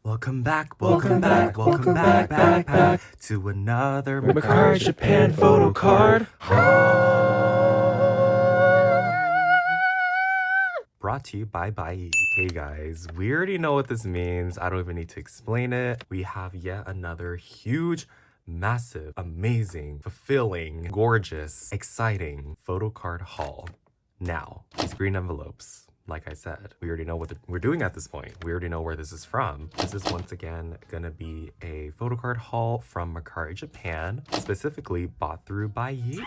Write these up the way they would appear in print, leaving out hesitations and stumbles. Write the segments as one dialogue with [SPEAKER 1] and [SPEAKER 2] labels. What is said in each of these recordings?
[SPEAKER 1] Welcome back to another mercari Japan photocard brought to you by buyee. Hey guys, we already know what this means. I don't even need to explain it. We have yet another huge, massive, amazing, fulfilling, gorgeous, exciting photocard haul. Now, these green envelopes, like I said, we already know what we're doing at this point. We already know where this is from. This is once again gonna be a photocard haul from Mercari Japan, specifically bought through buyee.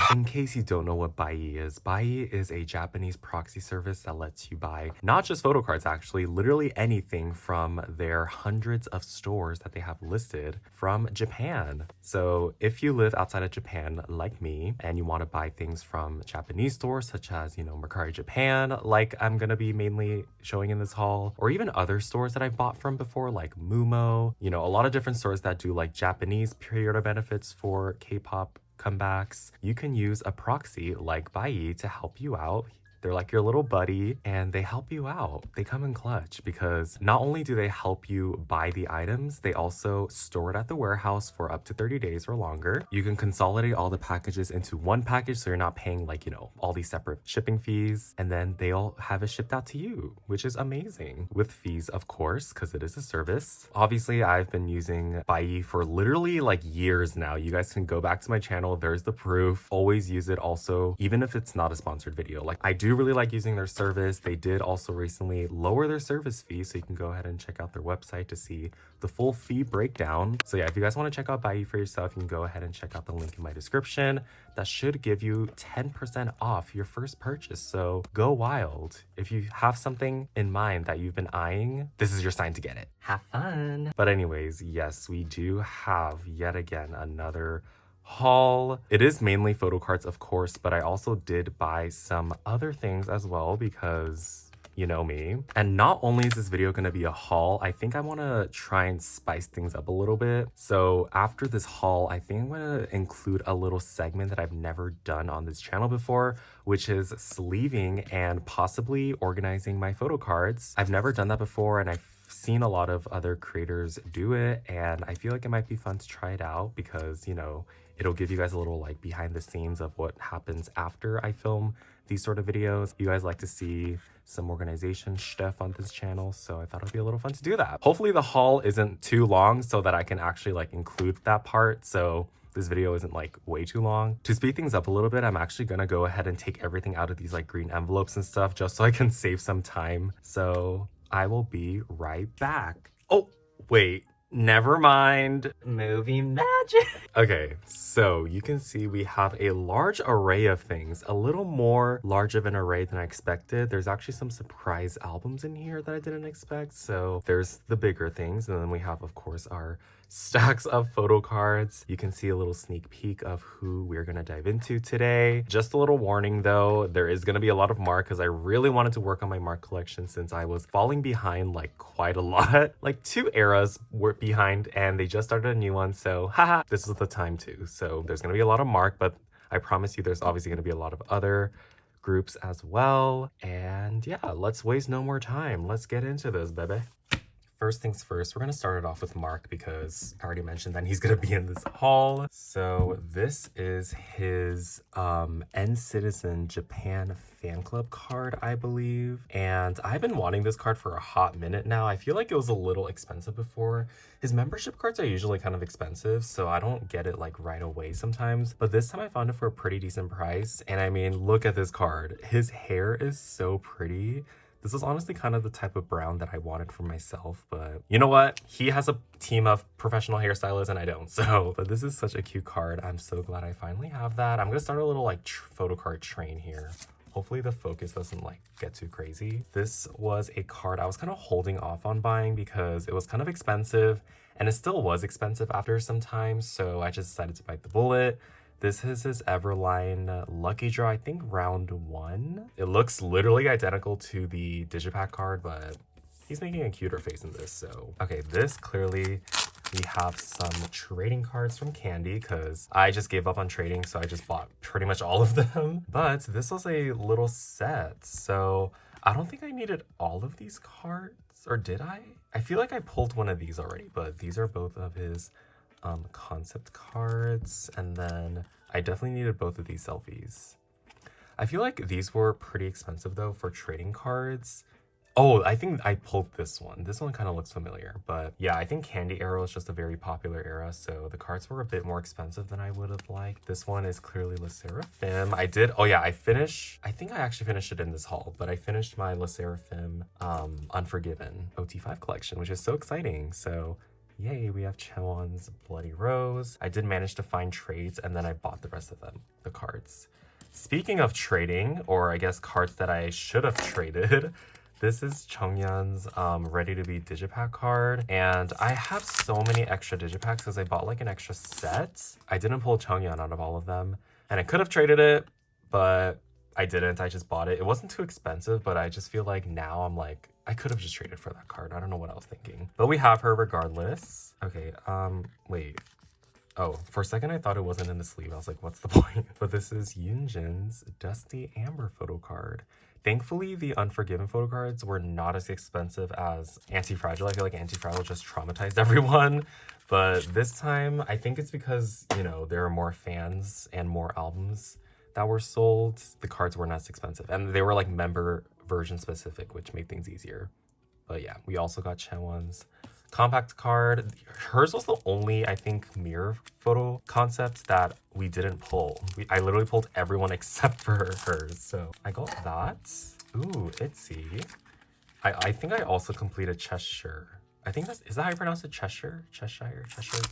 [SPEAKER 1] In case you don't know what buyee is a Japanese proxy service that lets you buy not just photocards, actually, literally anything from their hundreds of stores that they have listed from Japan. So if you live outside of Japan like me and you want to buy things from Japanese stores such as, Mercari Japan, like I'm gonna be mainly showing in this haul, or even other stores that I've bought from before, like Mumo, a lot of different stores that do like Japanese pre-order benefits for K-pop comebacks. You can use a proxy like buyee to help you out. They're like your little buddy and they help you out. They come in clutch because not only do they help you buy the items, they also store it at the warehouse for up to 30 days or longer. You can consolidate all the packages into one package so you're not paying all these separate shipping fees, and then they'll have it shipped out to you, which is amazing. With fees, of course, because it is a service. Obviously, I've been using buyee for literally years now. You guys can go back to my channel. There's the proof. Always use it also, even if it's not a sponsored video. I do really like using their service. They did also recently lower their service fee, so you can go ahead and check out their website to see the full fee breakdown. So yeah, if you guys want to check out buyee for yourself, you can go ahead and check out the link in my description. That should give you 10% off your first purchase, so go wild. If you have something in mind that you've been eyeing, this is your sign to get it. Have fun. But anyways, yes, we do have yet again another haul. It is mainly photocards, of course, but I also did buy some other things as well because you know me. And not only is this video gonna be a haul, I think I want to try and spice things up a little bit. So after this haul, I think I'm gonna include a little segment that I've never done on this channel before, which is sleeving and possibly organizing my photocards. I've never done that before, and I've seen a lot of other creators do it, and I feel like it might be fun to try it out because it'll give you guys a little behind the scenes of what happens after I film these sort of videos. You guys like to see some organization stuff on this channel, so I thought it'd be a little fun to do that. Hopefully the haul isn't too long so that I can actually include that part, so this video isn't way too long. To speed things up a little bit, I'm actually gonna go ahead and take everything out of these green envelopes and stuff just so I can save some time. So I will be right back. Oh, wait. Never mind. Movie magic. Okay, so you can see we have a large array of things, a little more large of an array than I expected. There's actually some surprise albums in here that I didn't expect. So there's the bigger things, and then we have, of course, our stacks of photo cards. You can see a little sneak peek of who we're gonna dive into today. Just a little warning though, there is gonna be a lot of mark because I really wanted to work on my mark collection since I was falling behind quite a lot. 2 eras were behind and they just started a new one, so haha, this is the time too. So there's gonna be a lot of mark, but I promise you there's obviously gonna be a lot of other groups as well. And yeah, let's waste no more time. Let's get into this, baby. First things first, we're going to start it off with Mark because I already mentioned that he's going to be in this haul. So this is his N-Citizen Japan fan club card, I believe. And I've been wanting this card for a hot minute now. I feel like it was a little expensive before. His membership cards are usually kind of expensive, so I don't get it right away sometimes. But this time I found it for a pretty decent price. And I mean, look at this card. His hair is so pretty. This is honestly kind of the type of brown that I wanted for myself, but you know what? He has a team of professional hairstylists and I don't, so. But this is such a cute card. I'm so glad I finally have that. I'm gonna start a little photo card train here. Hopefully the focus doesn't get too crazy. This was a card I was kind of holding off on buying because it was kind of expensive, and it still was expensive after some time, so I just decided to bite the bullet. This is his Everline Lucky Draw, I think round 1. It looks literally identical to the Digipack card, but he's making a cuter face in this, so. Okay, this clearly We have some trading cards from Candy because I just gave up on trading, so I just bought pretty much all of them. But this was a little set, so I don't think I needed all of these cards, or did I? I feel like I pulled one of these already, but these are both of his concept cards, and then I definitely needed both of these selfies. I feel like these were pretty expensive though for trading cards. Oh, I think I pulled this one. This one kind of looks familiar, but yeah, I think Candy Arrow is just a very popular era, so the cards were a bit more expensive than I would have liked. This one is clearly sserafim. Oh yeah, I think I actually finished it in this haul, but I finished my sserafim Unforgiven OT5 collection, which is so exciting. So yay, we have Cheon's Bloody Rose. I did manage to find trades, and then I bought the rest of them, the cards. Speaking of trading, or I guess cards that I should have traded, this is Chungyeon's Ready to Be Digipack card, and I have so many extra Digipacks because I bought like an extra set. I didn't pull Chungyeon out of all of them, and I could have traded it, but I didn't. I just bought it. It wasn't too expensive, but I just feel like now I'm like, I could have just traded for that card. I don't know what I was thinking. But we have her regardless. Okay, wait. Oh, for a second I thought it wasn't in the sleeve. I was like, what's the point? But this is Yoonjin's Dusty Amber photo card. Thankfully, the Unforgiven photo cards were not as expensive as Anti-Fragile. I feel like Anti-Fragile just traumatized everyone. But this time, I think it's because, you know, there are more fans and more albums that were sold. The cards weren't as expensive. And they were like member version specific, which made things easier. But yeah, we also got Cheon's compact card. Hers was the only, I think, mirror photo concept that we didn't pull. I literally pulled everyone except for hers. So I got that. Ooh, Itzy. I think I also completed Cheshire. I think is that how you pronounce it? Cheshire? Cheshire?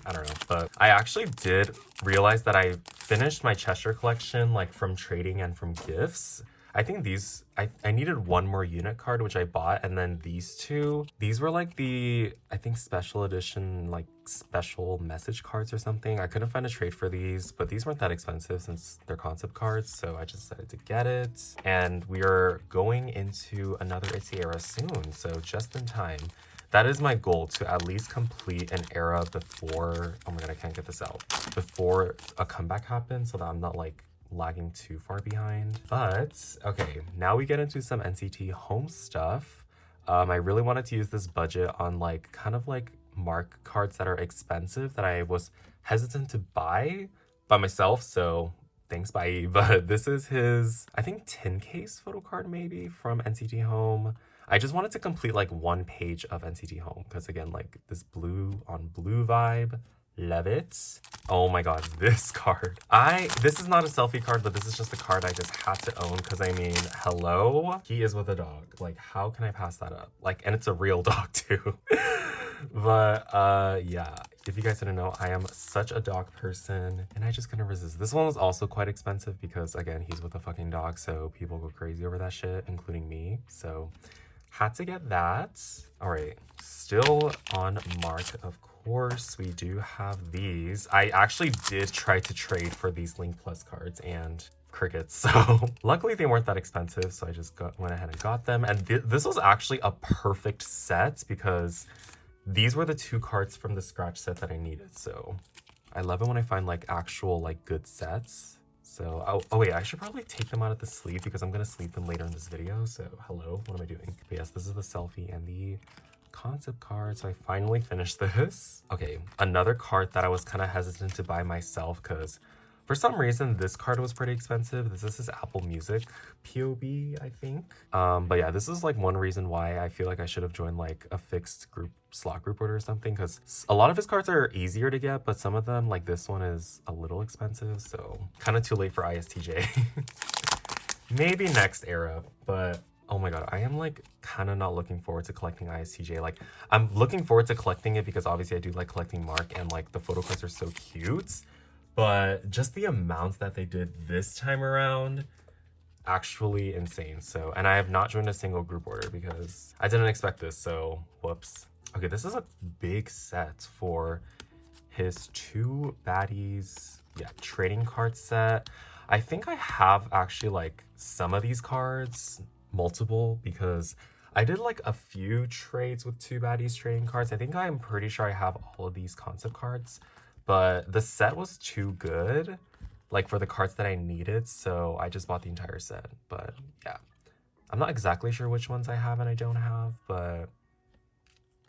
[SPEAKER 1] I don't know. But I actually did realize that I finished my Cheshire collection like from trading and from gifts. I think these, I needed one more unit card, which I bought, and then these two. These were like the, I think, special edition, like special message cards or something. I couldn't find a trade for these, but these weren't that expensive since they're concept cards, so I just decided to get it. And we are going into another Itzy era soon, so just in time. That is my goal, to at least complete an era before, oh my god, I can't get this out, before a comeback happens, so that I'm not like lagging too far behind. But okay, now we get into some NCT home stuff. I really wanted to use this budget on like kind of like mark cards that are expensive that I was hesitant to buy by myself, so thanks buyee. But this is his, I think, tin case photo card maybe from NCT Home. I just wanted to complete like one page of NCT Home because again, like this blue on blue vibe. Love it. Oh my god, this card. This is not a selfie card, but this is just a card I just had to own because I mean, hello? He is with a dog. Like, how can I pass that up? Like, and it's a real dog too. But yeah, if you guys didn't know, I am such a dog person and I just couldn't resist. This one was also quite expensive because again, he's with a fucking dog, so people go crazy over that shit, including me. So had to get that. All right, still on mark, of course, we do have these. I actually did try to trade for these Link Plus cards and crickets, so luckily they weren't that expensive, so I just went ahead and got them. And this was actually a perfect set because these were the two cards from the scratch set that I needed. So I love it when I find like actual like good sets. So, oh wait, I should probably take them out of the sleeve because I'm gonna sleeve them later in this video. So hello, what am I doing? But yes, this is the selfie and the concept card. So I finally finished this. Okay, another card that I was kind of hesitant to buy myself because for some reason this card was pretty expensive. This is his Apple Music POB, I think. But yeah, this is like one reason why I feel like I should have joined like a fixed group, slot group order or something, because a lot of his cards are easier to get, but some of them, like this one, is a little expensive, so kind of too late for ISTJ. Maybe next era, but oh my god, I am like kind of not looking forward to collecting ISTJ. Like, I'm looking forward to collecting it because obviously I do like collecting Mark and like the photo cards are so cute, but just the amounts that they did this time around, actually insane. So, and I have not joined a single group order because I didn't expect this, so whoops. Okay, this is a big set for his two baddies, yeah, trading card set. I think I have actually like some of these cards, multiple, because I did like a few trades with two baddies trading cards. I think I'm pretty sure I have all of these concept cards, but the set was too good, like for the cards that I needed, so I just bought the entire set. But yeah, I'm not exactly sure which ones I have and I don't have, but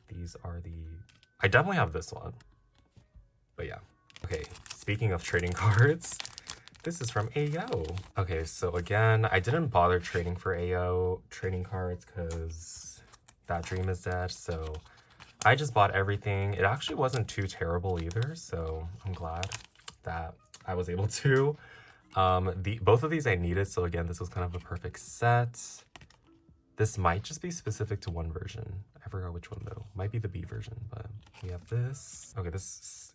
[SPEAKER 1] these are the... I definitely have this one. But yeah. Okay, speaking of trading cards, this is from AO. Okay, so again, I didn't bother trading for AO trading cards because that dream is dead, so I just bought everything. It actually wasn't too terrible either, so I'm glad that I was able to. Both of these I needed, so again, this was kind of a perfect set. This might just be specific to one version. I forgot which one though. Might be the B version, but we have this. Okay, this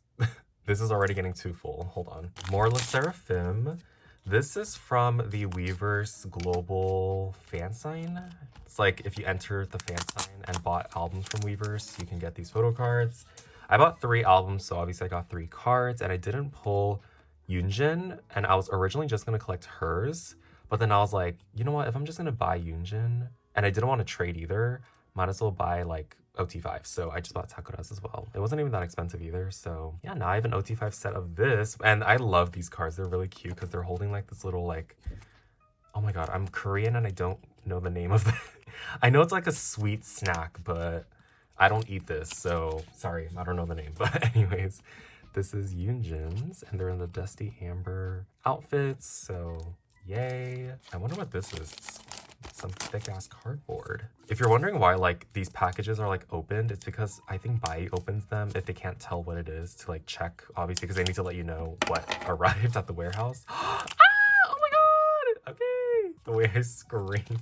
[SPEAKER 1] this is already getting too full. Hold on. More sserafim. This is from the Weverse Global fan sign. It's like if you enter the fan sign and bought albums from Weverse, you can get these photo cards. I bought 3 albums, so obviously I got 3 cards, and I didn't pull Yoonjin, and I was originally just gonna collect hers, but then I was like, you know what, if I'm just gonna buy Yoonjin, and I didn't want to trade either, might as well buy like OT5, so I just bought Sakura's as well. It wasn't even that expensive either, so yeah, now I have an OT5 set of this, and I love these cards. They're really cute because they're holding like this little like, oh my god, I'm Korean and I don't know the name of it. I know it's like a sweet snack, but I don't eat this, so sorry, I don't know the name. But anyways, this is Yoonjin's, and they're in the dusty amber outfits, so yay. I wonder what this is. Some thick-ass cardboard. If you're wondering why like these packages are like opened, it's because I think buyee opens them if they can't tell what it is to like check, obviously, because they need to let you know what arrived at the warehouse. Ah! Oh my god! Okay! The way I screamed.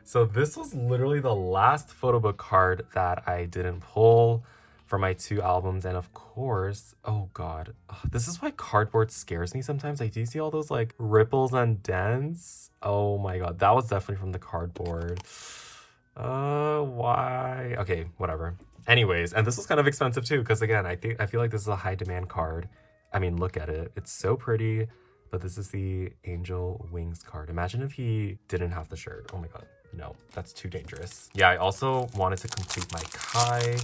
[SPEAKER 1] So this was literally the last photo book card that I didn't pull for my 2 albums, and of course, oh god, this is why cardboard scares me sometimes. Like, do you see all those like ripples and dents? Oh my god, that was definitely from the cardboard. Why? Okay, whatever. Anyways, and this was kind of expensive too, because again, I feel like this is a high demand card. I mean, look at it, it's so pretty. But this is the Angel Wings card. Imagine if he didn't have the shirt. Oh my god, no, that's too dangerous. Yeah, I also wanted to complete my Kai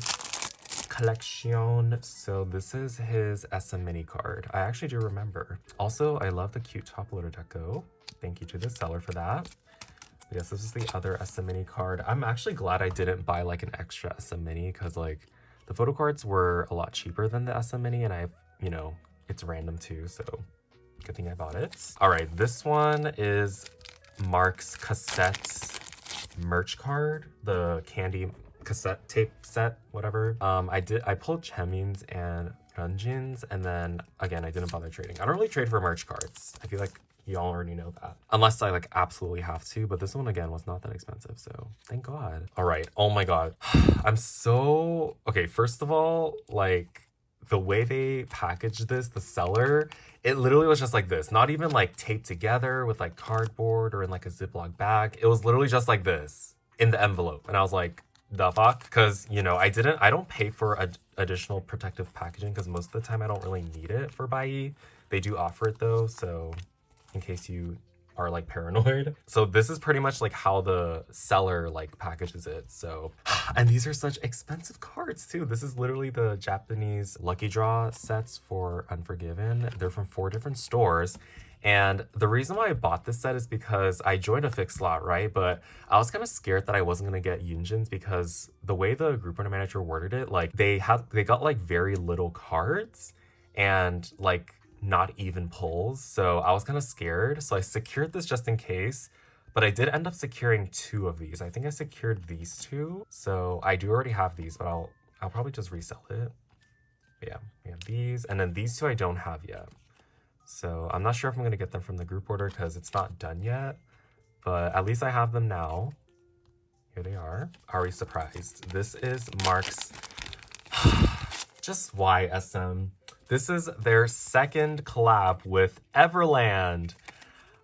[SPEAKER 1] collection, so this is his SM mini card. I actually do remember. Also, I love the cute top loader deco. Thank you to the seller for that. Yes, this is the other SM mini card. I'm actually glad I didn't buy like an extra SM mini, because like the photo cards were a lot cheaper than the SM mini, and you know, it's random too, so good thing I bought it. All right, this one is Mark's cassette merch card, the candy cassette tape set, whatever. I pulled Chemin's and Ranjin's, and then again, I didn't bother trading. I don't really trade for merch cards. I feel like y'all already know that, unless I like absolutely have to, but this one again was not that expensive, so thank god. All right, oh my god. I'm so okay. First of all, like the way they packaged this, the seller, it literally was just like this, not even like taped together with like cardboard or in like a Ziploc bag. It was literally just like this in the envelope, and I was like, the fuck? Because, you know, I don't pay for additional protective packaging because most of the time I don't really need it for buyee. They do offer it though, so in case you are like paranoid. So this is pretty much like how the seller like packages it. So, and these are such expensive cards too. This is literally the Japanese lucky draw sets for Unforgiven. They're from 4 different stores. And the reason why I bought this set is because I joined a fixed slot, right? But I was kind of scared that I wasn't gonna get Yoonjin's because the way the group owner manager worded it, like they got like very little cards and like not even pulls. So I was kind of scared. So I secured this just in case, but I did end up securing 2 of these. I think I secured these 2. So I do already have these, but I'll probably just resell it. But yeah, we have these, and then these 2 I don't have yet. So I'm not sure if I'm gonna get them from the group order because it's not done yet, but at least I have them now. Here they are. Are we surprised? This is Mark's just why SM. This is their second collab with Everland.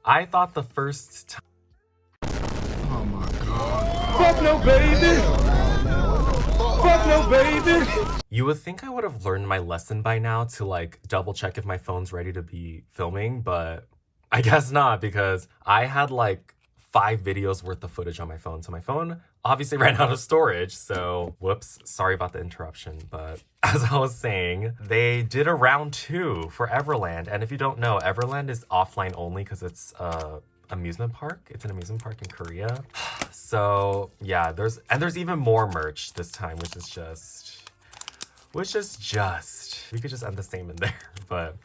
[SPEAKER 1] I thought the first time.
[SPEAKER 2] Oh my god. Fuck no, baby! Fuck no, baby!
[SPEAKER 1] You would think I would have learned my lesson by now to like double check if my phone's ready to be filming, but I guess not, because I had like 5 videos worth of footage on my phone. So my phone obviously ran out of storage, so whoops, sorry about the interruption. But as I was saying, they did a round 2 for Everland. And if you don't know, Everland is offline only because it's amusement park. It's an amusement park in Korea. So yeah, there's even more merch this time, which is just we could just end the statement there. But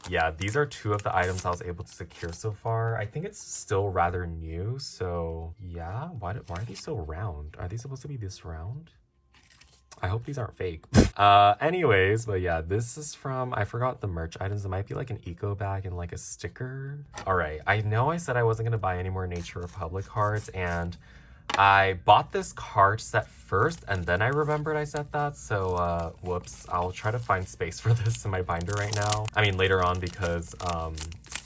[SPEAKER 1] yeah, these are 2 of the items I was able to secure so far. I think it's still rather new, so yeah. Why are these so round? Are these supposed to be this round? I hope these aren't fake. Anyways, but yeah, this is from, I forgot the merch items. It might be like an eco bag and like a sticker. All right, I know I said I wasn't gonna buy any more Nature Republic cards, and I bought this card set first, and then I remembered I said that, so whoops. I'll try to find space for this in my binder right now. I mean later on, because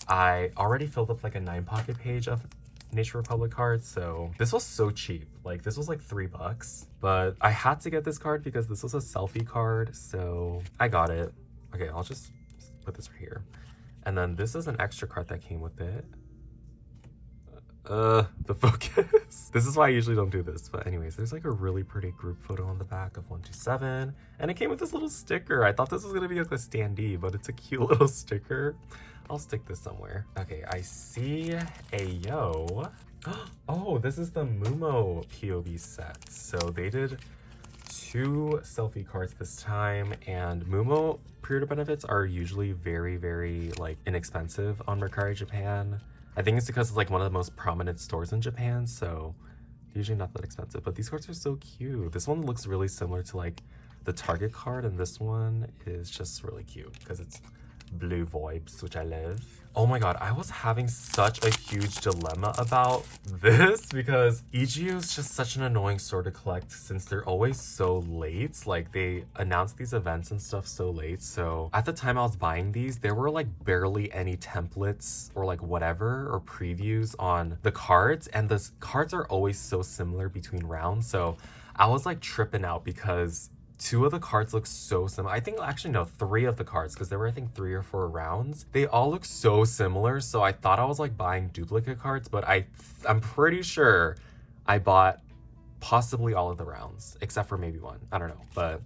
[SPEAKER 1] I already filled up like a 9-pocket page of Nature Republic cards, so this was so cheap. Like this was like $3, but I had to get this card because this was a selfie card, so I got it. Okay, I'll just put this right here. And then this is an extra card that came with it. The focus. This is why I usually don't do this, but anyways, there's like a really pretty group photo on the back of 127, and it came with this little sticker. I thought this was gonna be like a standee, but it's a cute little sticker. I'll stick this somewhere. Okay, I see a yo. Oh, this is the Mumo POV set. So they did 2 selfie cards this time, and Mumo pre-order benefits are usually very, very like inexpensive on Mercari Japan. I think it's because it's like one of the most prominent stores in Japan, so usually not that expensive. But these cards are so cute. This one looks really similar to like the Target card, and this one is just really cute because it's blue vibes, which I love. Oh my god, I was having such a huge dilemma about this because EGU is just such an annoying store to collect since they're always so late. Like they announce these events and stuff so late. So at the time I was buying these, there were like barely any templates or like whatever or previews on the cards, and the cards are always so similar between rounds. So I was like tripping out because 2 of the cards look so similar. I think actually no, 3 of the cards, because there were I think 3 or 4 rounds. They all look so similar, so I thought I was like buying duplicate cards, but I'm pretty sure I bought possibly all of the rounds except for maybe 1. I don't know, but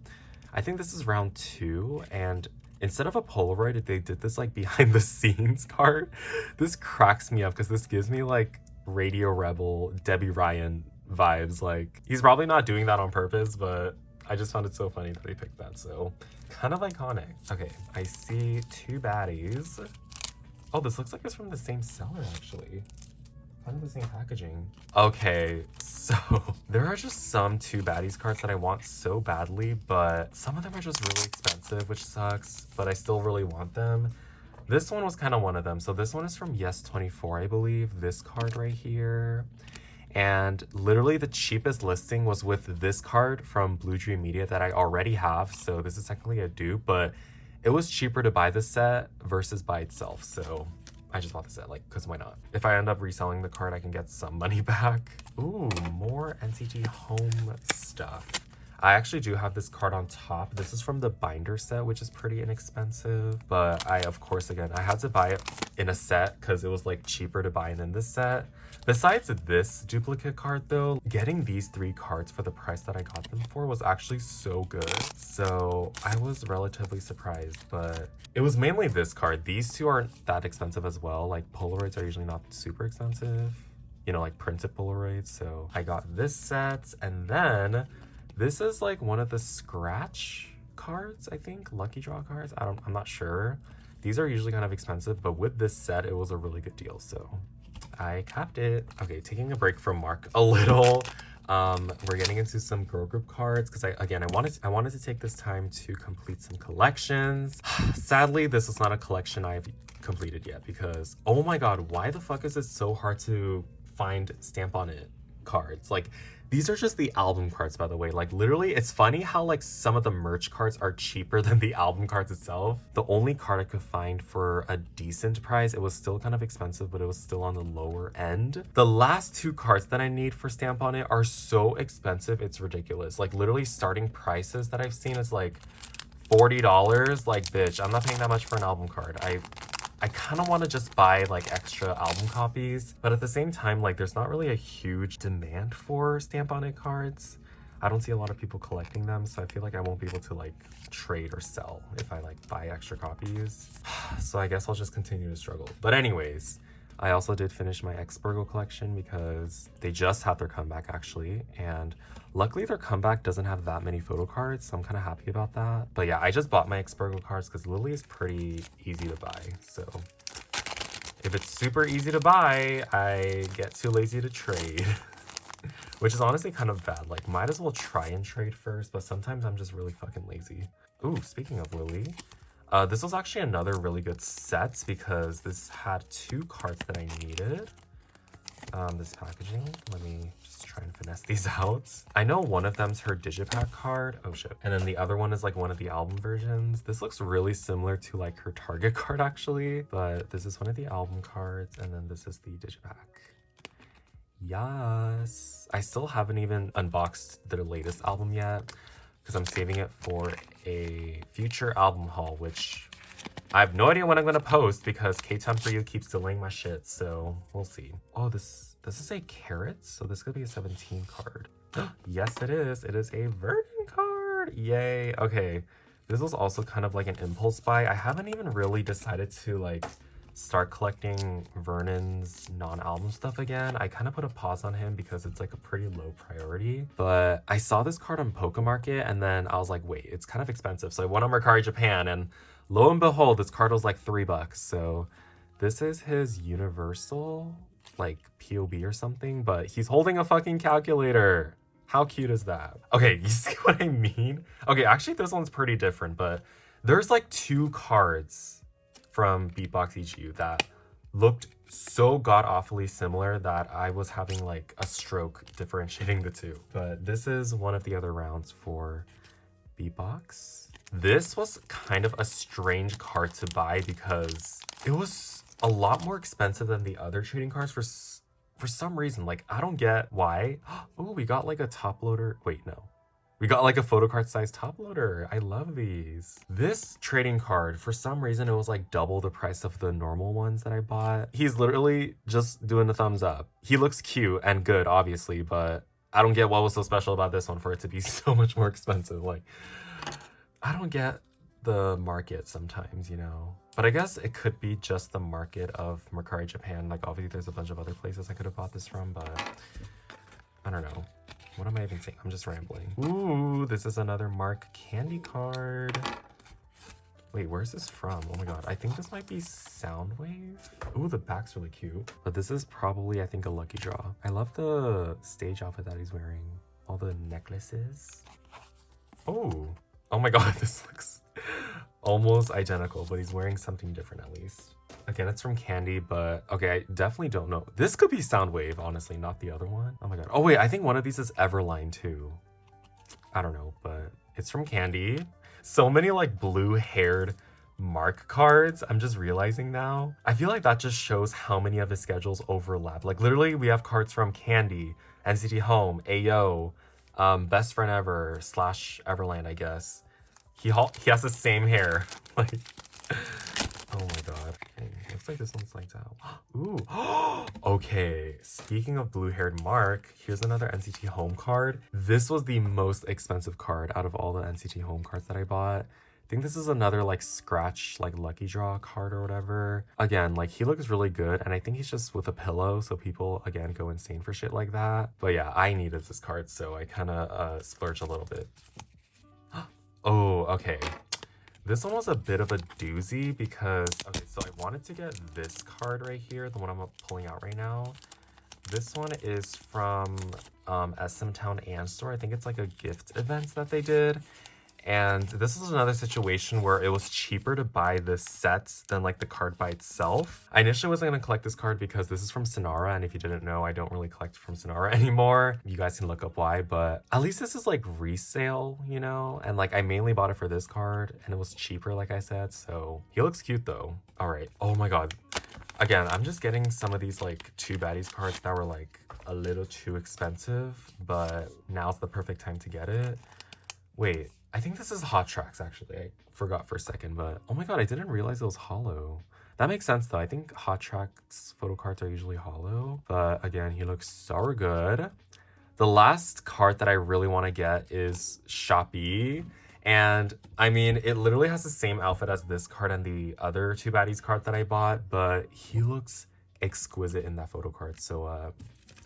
[SPEAKER 1] I think this is round 2, and instead of a Polaroid, they did this like behind the scenes card. This cracks me up because this gives me like Radio Rebel Debbie Ryan vibes. Like he's probably not doing that on purpose, but I just found it so funny that they picked that, so kind of iconic. Okay, I see 2 baddies. Oh, this looks like it's from the same seller, actually. Kind of the same packaging. Okay, so there are just some 2 baddies cards that I want so badly, but some of them are just really expensive, which sucks, but I still really want them. This one was kind of one of them. So this one is from Yes24, I believe. This card right here. And literally the cheapest listing was with this card from Blue Dream Media that I already have. So this is technically a dupe, but it was cheaper to buy this set versus by itself. So I just bought the set, like, because why not? If I end up reselling the card, I can get some money back. Ooh, more NCT home stuff. I actually do have this card on top. This is from the binder set, which is pretty inexpensive. But I, of course, again, I had to buy it in a set because it was like cheaper to buy than this set. Besides this duplicate card though, getting these 3 cards for the price that I got them for was actually so good. So I was relatively surprised, but it was mainly this card. These 2 aren't that expensive as well. Like Polaroids are usually not super expensive, you know, like printed Polaroids. So I got this set, and then this is like one of the scratch cards, I think, lucky draw cards. I'm not sure. These are usually kind of expensive, but with this set, it was a really good deal. So I capped it. Okay, taking a break from Mark a little. We're getting into some girl group cards because I wanted to take this time to complete some collections. Sadly, this is not a collection I've completed yet because, oh my god, why the fuck is it so hard to find stamp on it cards? Like, these are just the album cards, by the way. Like, literally, it's funny how like some of the merch cards are cheaper than the album cards itself. The only card I could find for a decent price, it was still kind of expensive, but it was still on the lower end. The last 2 cards that I need for stamp on it are so expensive, it's ridiculous. Like, literally starting prices that I've seen is like $40. Like, bitch, I'm not paying that much for an album card. I kind of want to just buy like extra album copies, but at the same time, like there's not really a huge demand for stamp on it cards. I don't see a lot of people collecting them, so I feel like I won't be able to like trade or sell if I like buy extra copies. So I guess I'll just continue to struggle. But anyways, I also did finish my Xburgo collection because they just had their comeback actually, and luckily their comeback doesn't have that many photo cards, so I'm kind of happy about that. But yeah, I just bought my Xburgo cards because Lily is pretty easy to buy, so if it's super easy to buy, I get too lazy to trade. Which is honestly kind of bad. Like, might as well try and trade first, but sometimes I'm just really fucking lazy. Ooh, speaking of Lily, this was actually another really good set because this had 2 cards that I needed. This packaging, let me just try and finesse these out. I know one of them's her Digipack card. Oh shit. And then the other one is like one of the album versions. This looks really similar to like her Target card actually, but this is one of the album cards and then this is the Digipack. Yes. I still haven't even unboxed their latest album yet because I'm saving it for a future album haul, which I have no idea when I'm going to post because K-Time For You keeps delaying my shit, so we'll see. Oh, this is a carrot, so this could be a 17 card. Yes, it is. It is a Vernon card. Yay. Okay. This was also kind of like an impulse buy. I haven't even really decided to like start collecting Vernon's non-album stuff again. I kind of put a pause on him because it's like a pretty low priority, but I saw this card on Pokemarket and then I was like, wait, it's kind of expensive. So I went on Mercari Japan and lo and behold, this card was like $3. So this is his universal like POB or something, but he's holding a fucking calculator. How cute is that? Okay, you see what I mean? Okay, actually this one's pretty different, but there's like 2 cards from Beatbox EGU that looked so god-awfully similar that I was having like a stroke differentiating the 2. But this is one of the other rounds for Beatbox. This was kind of a strange card to buy because it was a lot more expensive than the other trading cards for some reason. Like, I don't get why. Oh, we got like a top loader. Wait, no. We got like a photocard size top loader. I love these. This trading card, for some reason, it was like double the price of the normal ones that I bought. He's literally just doing the thumbs up. He looks cute and good, obviously, but I don't get what was so special about this one for it to be so much more expensive. Like, I don't get the market sometimes, you know? But I guess it could be just the market of Mercari Japan. Like, obviously, there's a bunch of other places I could have bought this from, but I don't know. What am I even saying? I'm just rambling. Ooh, this is another Mark candy card. Wait, where's this from? Oh my god, I think this might be Soundwave. Ooh, the back's really cute. But this is probably, I think, a lucky draw. I love the stage outfit that he's wearing. All the necklaces. Oh my god, this looks almost identical, but he's wearing something different at least. Again, it's from Candy, but okay, I definitely don't know. This could be Soundwave, honestly, not the other one. Oh my god. Oh wait, I think one of these is Everline too. I don't know, but it's from Candy. So many like blue-haired Mark cards. I'm just realizing now. I feel like that just shows how many of his schedules overlap. Like literally, we have cards from Candy, NCT Home, Ayo, Best Friend Ever / Everland, I guess. He has the same hair. Like, oh my god. Okay, looks like this one's lights out. Ooh. Okay, speaking of blue-haired Mark, here's another NCT Home card. This was the most expensive card out of all the NCT Home cards that I bought. I think this is another like scratch, like lucky draw card or whatever. Again, like he looks really good and I think he's just with a pillow, so people again go insane for shit like that. But yeah, I needed this card, so I kind of splurged a little bit. Oh, okay. This one was a bit of a doozy because, okay, so I wanted to get this card right here, the one I'm pulling out right now. This one is from SM Town and Store. I think it's like a gift event that they did. And this is another situation where it was cheaper to buy the sets than like the card by itself. I initially wasn't going to collect this card because this is from Sonara, and if you didn't know, I don't really collect from Sonara anymore. You guys can look up why, but at least this is like resale, you know? And like I mainly bought it for this card and it was cheaper, like I said, so he looks cute though. All right. Oh my god. Again, I'm just getting some of these like 2 baddies cards that were like a little too expensive, but now's the perfect time to get it. Wait. I think this is Hot Tracks, actually. I forgot for a second, but oh my god, I didn't realize it was hollow. That makes sense though. I think Hot Track's photo cards are usually hollow, but again, he looks so good. The last card that I really want to get is Shopee. And I mean, it literally has the same outfit as this card and the other two baddies card that I bought, but he looks exquisite in that photo card. So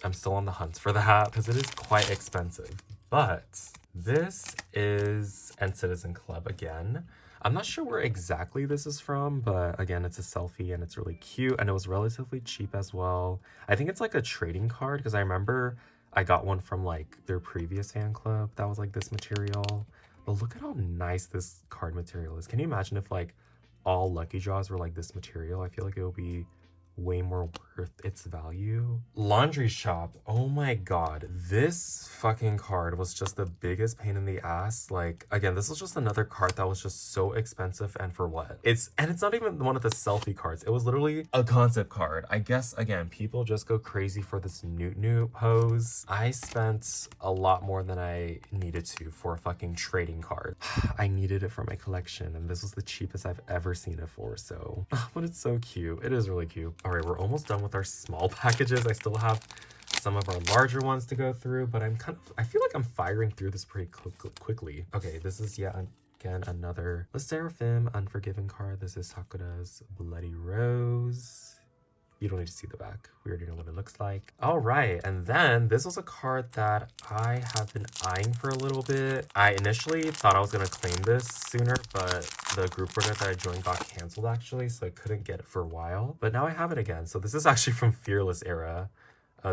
[SPEAKER 1] I'm still on the hunt for that because it is quite expensive. But this is N Citizen Club again. I'm not sure where exactly this is from, but again, it's a selfie and it's really cute and it was relatively cheap as well. I think it's like a trading card because I remember I got one from like their previous fan club that was like this material. But look at how nice this card material is. Can you imagine if like all lucky draws were like this material? I feel like it would be way more worth its value. Laundry shop. Oh my god. This fucking card was just the biggest pain in the ass. Like, again, this was just another card that was just so expensive and for what? It's not even one of the selfie cards. It was literally a concept card. I guess, again, people just go crazy for this newt pose. I spent a lot more than I needed to for a fucking trading card. I needed it for my collection and this was the cheapest I've ever seen it for, so. But it's so cute. It is really cute. All right, we're almost done with our small packages. I still have some of our larger ones to go through, but I feel like I'm firing through this pretty quickly. Okay, this is again another sserafim Unforgiven card. This is Sakura's Bloody Rose. You don't need to see the back. We already know what it looks like. All right, and then this was a card that I have been eyeing for a little bit. I initially thought I was gonna claim this sooner, but the group project that I joined got canceled actually, so I couldn't get it for a while. But now I have it again. So this is actually from Fearless era.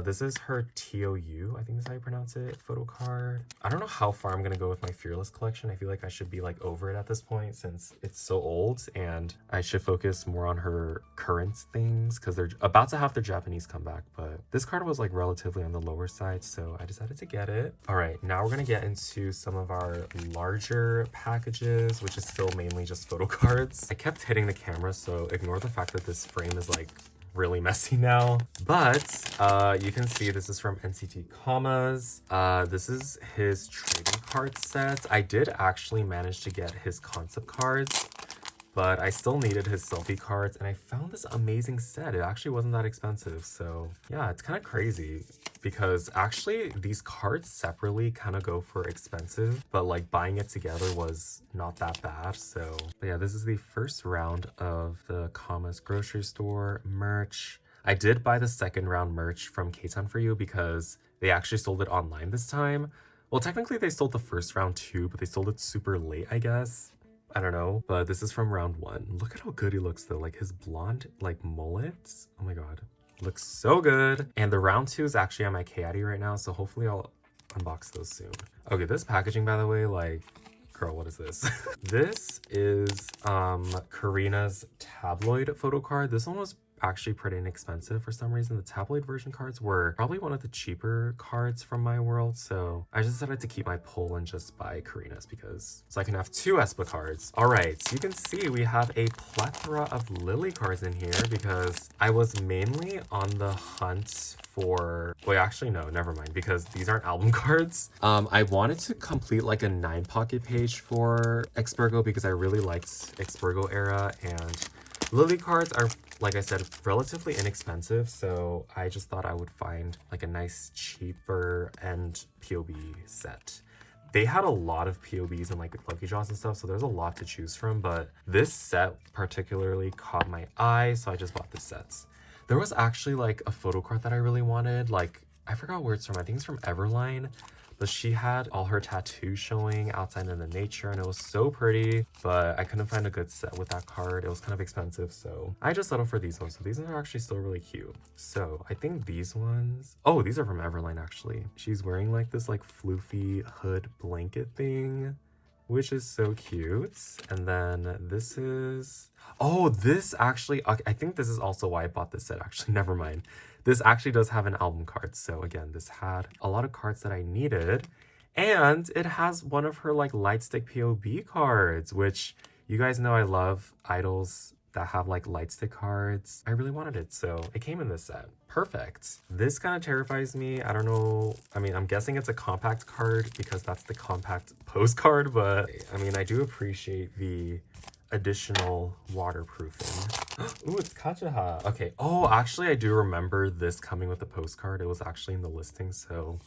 [SPEAKER 1] This is her TOU, I think that's how you pronounce it, photo card. I don't know how far I'm gonna go with my Fearless collection. I feel like I should be like over it at this point since it's so old and I should focus more on her current things because they're about to have their Japanese comeback, but this card was like relatively on the lower side, so I decided to get it. All right, now we're gonna get into some of our larger packages, which is still mainly just photo cards. I kept hitting the camera, so ignore the fact that this frame is like really messy now, but you can see this is from NCT Commas. This is his trading card set. I did actually manage to get his concept cards, but I still needed his selfie cards, and I found this amazing set. It actually wasn't that expensive, so yeah, it's kind of crazy because actually these cards separately kind of go for expensive, but like buying it together was not that bad. So but yeah, this is the first round of the Commas grocery store merch. I did buy the second round merch from K-Town for You because they actually sold it online this time. Well, technically they sold the first round too, but they sold it super late, I guess. I don't know, but this is from round one. Look at how good he looks though, like his blonde like mullets. Oh my god, looks so good. And the round two is actually on my K-Addy right now, so hopefully I'll unbox those soon. Okay, this packaging, by the way, like, girl, what is this? This is Karina's tabloid photo card. This one was actually pretty inexpensive for some reason. The tabloid version cards were probably one of the cheaper cards from my world, so I just decided to keep my pull and just buy Karina's because so I can have two aespa cards. All right, so you can see we have a plethora of Lily cards in here because I was mainly on the hunt for, wait, actually no, never mind, because these aren't album cards. I wanted to complete like a 9 pocket page for Xburgo because I really liked Xburgo era, and Lily cards are, like I said, relatively inexpensive, so I just thought I would find like a nice cheaper end POB set. They had a lot of POBs and like lucky draws and stuff, so there's a lot to choose from, but this set particularly caught my eye, so I just bought the sets. There was actually like a photo card that I really wanted, like I forgot where it's from. I think it's from Everline, but she had all her tattoos showing outside in the nature and it was so pretty, but I couldn't find a good set with that card. It was kind of expensive, so I just settled for these ones. So these ones are actually still really cute. So I think these ones, oh, these are from Everline actually. She's wearing like this like floofy hood blanket thing, which is so cute. And then this is, oh, this actually, I think this is also why I bought this set actually, never mind. This actually does have an album card. So again, this had a lot of cards that I needed, and it has one of her like Lightstick POB cards, which you guys know I love idols that have like Lightstick cards. I really wanted it, so it came in this set. Perfect. This kind of terrifies me. I don't know. I mean, I'm guessing it's a compact card because that's the compact pose card, but I mean, I do appreciate the additional waterproofing. Ooh, it's Kajaha. Okay. Oh, actually, I do remember this coming with the postcard. It was actually in the listing, so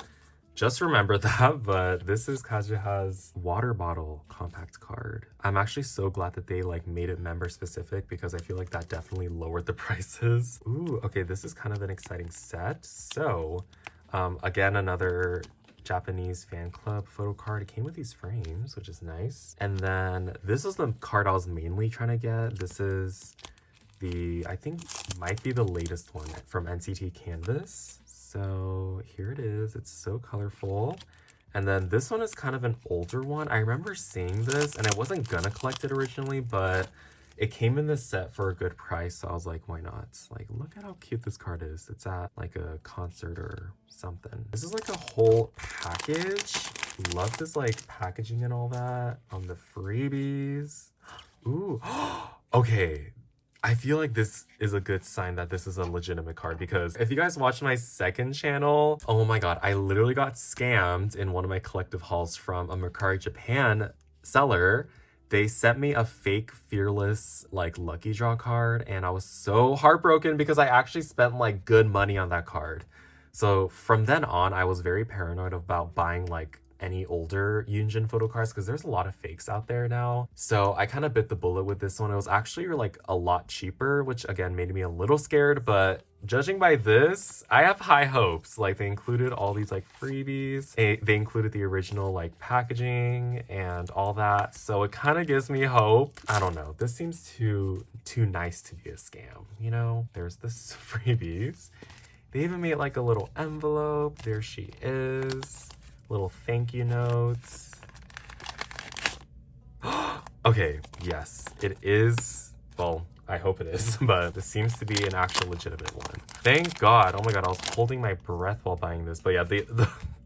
[SPEAKER 1] just remember that. But this is Kajaha's water bottle compact card. I'm actually so glad that they like made it member specific because I feel like that definitely lowered the prices. Ooh, okay. This is kind of an exciting set. So, again, another Japanese fan club photo card. It came with these frames, which is nice. And then this is the card I was mainly trying to get. This is the, I think might be the latest one from NCT Canvas. So here it is. It's so colorful. And then this one is kind of an older one. I remember seeing this and I wasn't gonna collect it originally, but it came in this set for a good price, so I was like, why not? Like, look at how cute this card is. It's at like a concert or something. This is like a whole package. Love this like packaging and all that on the freebies. Ooh, okay. I feel like this is a good sign that this is a legitimate card because if you guys watch my second channel, oh my god, I literally got scammed in one of my collective hauls from a Mercari Japan seller. They sent me a fake Fearless like lucky draw card and I was so heartbroken because I actually spent like good money on that card. So from then on, I was very paranoid about buying like any older Yunjin photo cards because there's a lot of fakes out there now. So I kind of bit the bullet with this one. It was actually like a lot cheaper, which again made me a little scared, but judging by this, I have high hopes. Like they included all these like freebies. They included the original like packaging and all that. So it kind of gives me hope. I don't know. This seems too nice to be a scam, you know? There's this freebies. They even made like a little envelope. There she is. Little thank you notes. Okay, yes, it is. Well, I hope it is, but this seems to be an actual legitimate one. Thank God. Oh my god, I was holding my breath while buying this. But yeah,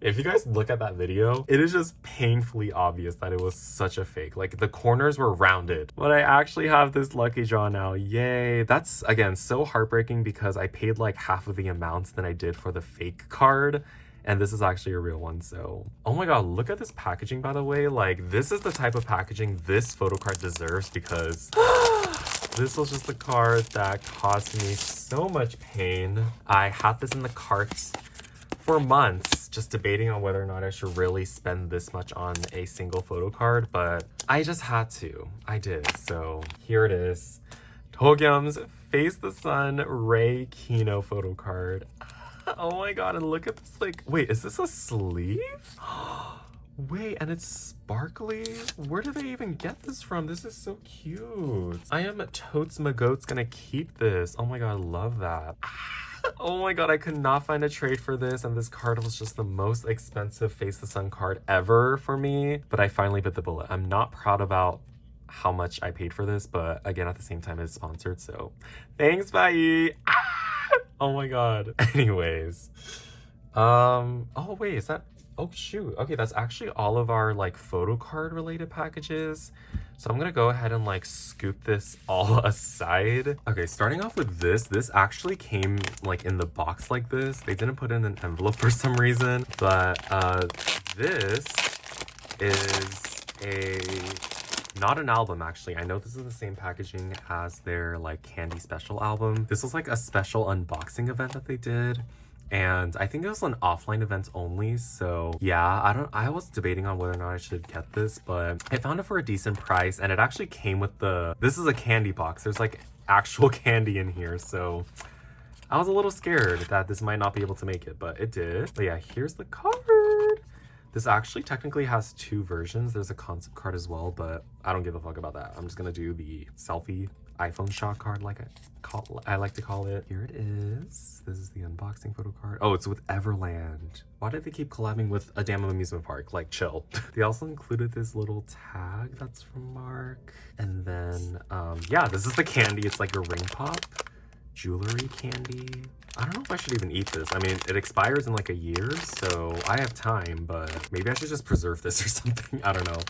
[SPEAKER 1] if you guys look at that video, it is just painfully obvious that it was such a fake. Like the corners were rounded. But I actually have this lucky draw now. Yay. That's, again, so heartbreaking because I paid like half of the amount than I did for the fake card. And this is actually a real one, so... Oh my god, look at this packaging, by the way. Like, this is the type of packaging this photo card deserves because... this was just the card that caused me so much pain. I had this in the cart for months, just debating on whether or not I should really spend this much on a single photo card, but I just had to. I did, so here it is. Togyum's Face the Sun Ray Kino photo card. Oh my god, and look at this, like, wait, is this a sleeve? Wait, and it's sparkly? Where did they even get this from? This is so cute. I am totes my goats gonna keep this. Oh my god, I love that. Oh my god, I could not find a trade for this, and this card was just the most expensive Face the Sun card ever for me, but I finally bit the bullet. I'm not proud about how much I paid for this, but again, at the same time, it's sponsored, so thanks, buyee. Oh my god. Anyways. Oh wait, is that... Oh shoot. Okay, that's actually all of our like photo card related packages. So I'm gonna go ahead and like scoop this all aside. Okay, starting off with this actually came like in the box like this. They didn't put in an envelope for some reason, but this is not an album, actually. I know this is the same packaging as their like candy special album. This was like a special unboxing event that they did, and I think it was an offline event only. So yeah, I was debating on whether or not I should get this, but I found it for a decent price, and it actually came with this is a candy box. There's like actual candy in here, so I was a little scared that this might not be able to make it, but it did. But yeah, here's the card. This actually technically has two versions. There's a concept card as well, but I don't give a fuck about that. I'm just gonna do the selfie iPhone shot card like I like to call it. Here it is. This is the unboxing photo card. Oh, it's with Everland. Why did they keep collabing with a damn amusement park? Like, chill. They also included this little tag that's from Mark. And then, yeah, this is the candy. It's like a ring pop. Jewelry candy. I don't know if I should even eat this. I mean, it expires in like a year, so I have time, but maybe I should just preserve this or something. I don't know.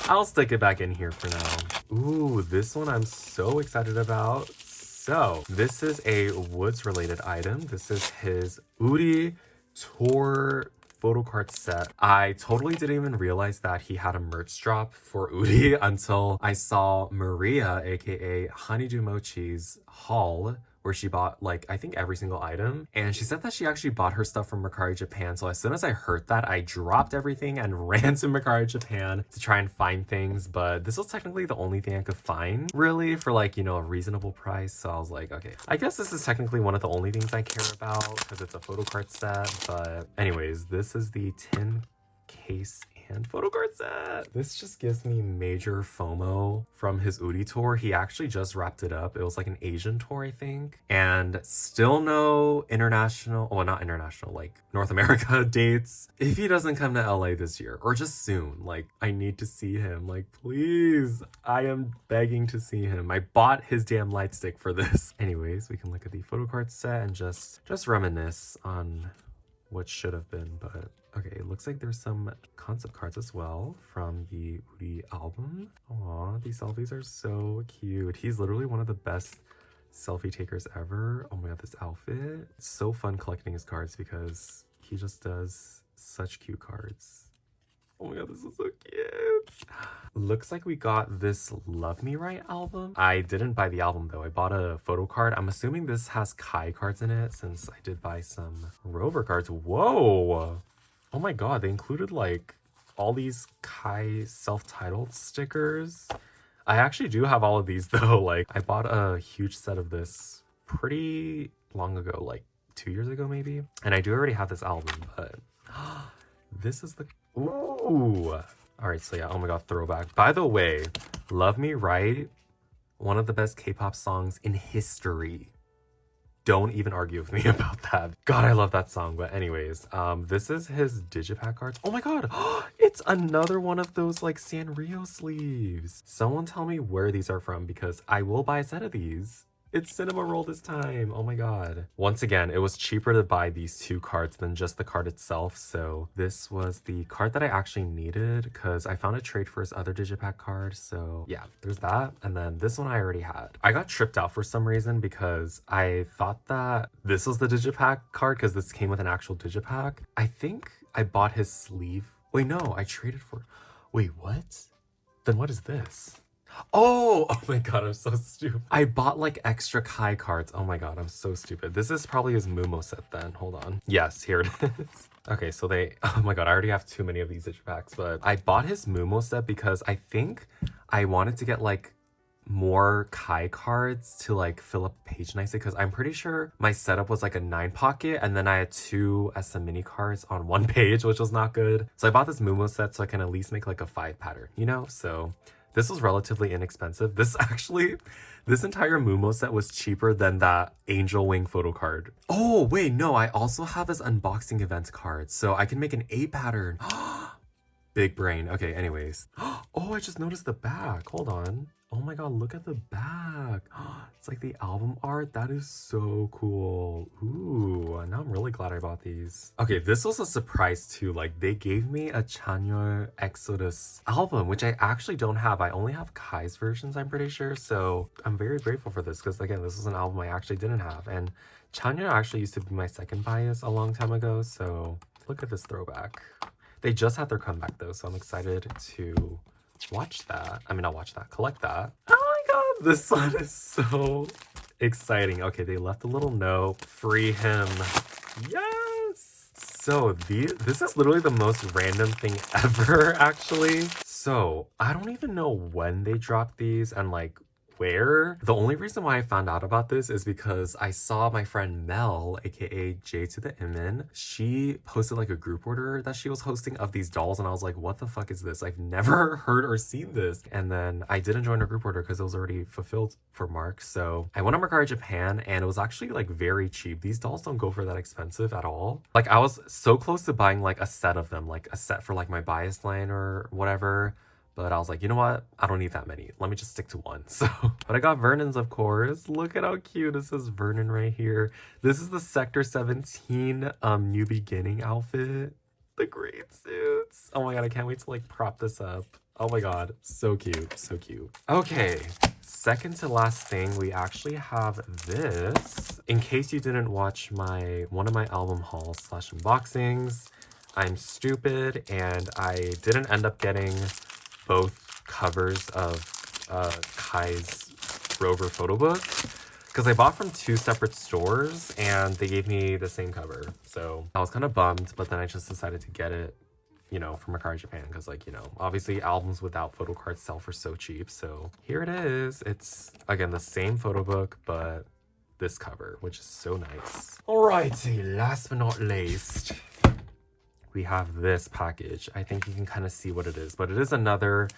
[SPEAKER 1] I'll stick it back in here for now. Ooh, this one I'm so excited about. So, this is a Woods related item. This is his Uri Tour photocard set. I totally didn't even realize that he had a merch drop for Udi until I saw Maria, aka Honeydew Mochi's haul, where she bought like I think every single item, and she said that she actually bought her stuff from Mercari Japan. So as soon as I heard that, I dropped everything and ran to Mercari Japan to try and find things. But this was technically the only thing I could find really for like, you know, a reasonable price. So I was like, okay, I guess this is technically one of the only things I care about because it's a photocard set. But anyways, this is the tin case and photocard set. This just gives me major FOMO from his Udi tour. He actually just wrapped it up. It was like an Asian tour, I think. And still no international, well, not international, like North America dates. If he doesn't come to LA this year or just soon, like I need to see him. Like, please, I am begging to see him. I bought his damn light stick for this. Anyways, we can look at the photocard set and just reminisce on what should have been, but okay, it looks like there's some concept cards as well from the Udi album. Aw, these selfies are so cute. He's literally one of the best selfie takers ever. Oh my god, this outfit. It's so fun collecting his cards because he just does such cute cards. Oh my god, this is so cute. Looks like we got this Love Me Right album. I didn't buy the album though. I bought a photo card. I'm assuming this has Kai cards in it since I did buy some Rover cards. Whoa! Oh my god, they included like all these Kai self-titled stickers. I actually do have all of these though. Like I bought a huge set of this pretty long ago, like 2 years ago maybe. And I do already have this album, but this is the... Ooh! Alright, so yeah, oh my god, throwback. By the way, Love Me Right, one of the best K-pop songs in history. Don't even argue with me about that. God, I love that song. But anyways, this is his digipack cards. Oh my god, it's another one of those like Sanrio sleeves. Someone tell me where these are from because I will buy a set of these. It's Cinema Roll this time. Oh my god. Once again, it was cheaper to buy these two cards than just the card itself. So this was the card that I actually needed because I found a trade for his other digipack card. So yeah, there's that. And then this one I already had. I got tripped out for some reason because I thought that this was the digipack card because this came with an actual digipack. I think I bought his sleeve. Wait, no, I traded for... Wait, what? Then what is this? Oh my god, I'm so stupid. I bought like extra Kai cards. Oh my god, I'm so stupid. This is probably his Mumo set then. Hold on. Yes, here it is. Okay, so oh my god, I already have too many of these digipacks, but I bought his Mumo set because I think I wanted to get like more Kai cards to like fill up the page nicely because I'm pretty sure my setup was like a 9 pocket and then I had 2 SM mini cards on one page, which was not good. So I bought this Mumo set so I can at least make like a 5 pattern, you know? So this was relatively inexpensive. This entire Mumo set was cheaper than that Angel Wing photo card. Oh, wait, no, I also have his unboxing event card, so I can make an 8 pattern. Big brain. Okay, anyways. Oh, I just noticed the back. Hold on. Oh my god, look at the back. It's like the album art. That is so cool. Ooh, now I'm really glad I bought these. Okay, this was a surprise too. Like, they gave me a Chanyeol Exodus album, which I actually don't have. I only have Kai's versions, I'm pretty sure. So I'm very grateful for this because, again, this was an album I actually didn't have. And Chanyeol actually used to be my second bias a long time ago. So look at this throwback. They just had their comeback though, so I'm excited to watch that. I mean, not watch that, collect that. Oh my god, this one is so exciting. Okay, they left a little note. Free him. Yes! So this is literally the most random thing ever, actually. So I don't even know when they dropped these and like where. The only reason why I found out about this is because I saw my friend Mel, aka J to the Imin. She posted like a group order that she was hosting of these dolls, and I was like, what the fuck is this? I've never heard or seen this. And then I didn't join her group order because it was already fulfilled for Mark. So I went on Mercari Japan and it was actually like very cheap. These dolls don't go for that expensive at all. Like I was so close to buying like a set of them, like a set for like my bias line or whatever. But I was like, you know what? I don't need that many. Let me just stick to one. So, but I got Vernon's, of course. Look at how cute this is. Vernon right here. This is the Sector 17 New Beginning outfit. The green suits. Oh my god, I can't wait to like prop this up. Oh my god, so cute, so cute. Okay, second to last thing, we actually have this. In case you didn't watch one of my album hauls / unboxings, I'm stupid and I didn't end up getting both covers of Kai's Rover photo book because I bought from 2 separate stores and they gave me the same cover. So I was kind of bummed, but then I just decided to get it, you know, from Mercari Japan because, like, you know, obviously albums without photo cards sell for so cheap. So here it is. It's, again, the same photo book, but this cover, which is so nice. Alrighty, last but not least, we have this package. I think you can kind of see what it is, but it is another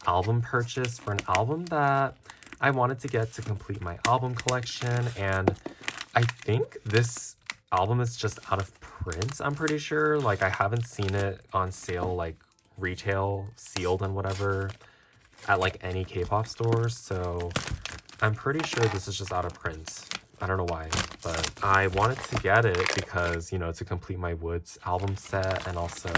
[SPEAKER 1] album purchase for an album that I wanted to get to complete my album collection. And I think this album is just out of print, I'm pretty sure. Like, I haven't seen it on sale, like retail, sealed and whatever, at like any K-pop stores. So I'm pretty sure this is just out of print. I don't know why, but I wanted to get it because, you know, to complete my Woods album set. And also,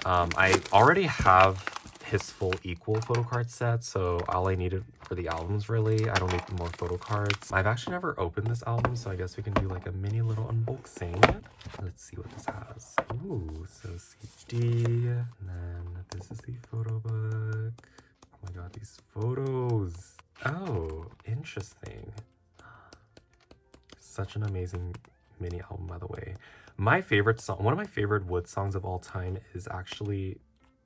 [SPEAKER 1] I already have his full equal photo card set, so all I needed for the albums, really, I don't need more photo cards. I've actually never opened this album, so I guess we can do like a mini little unboxing. Let's see what this has. Ooh, so CD, and then this is the photo book. Oh my god, these photos. Oh, interesting. Such an amazing mini album, by the way. My favorite song, one of my favorite Wood songs of all time is actually,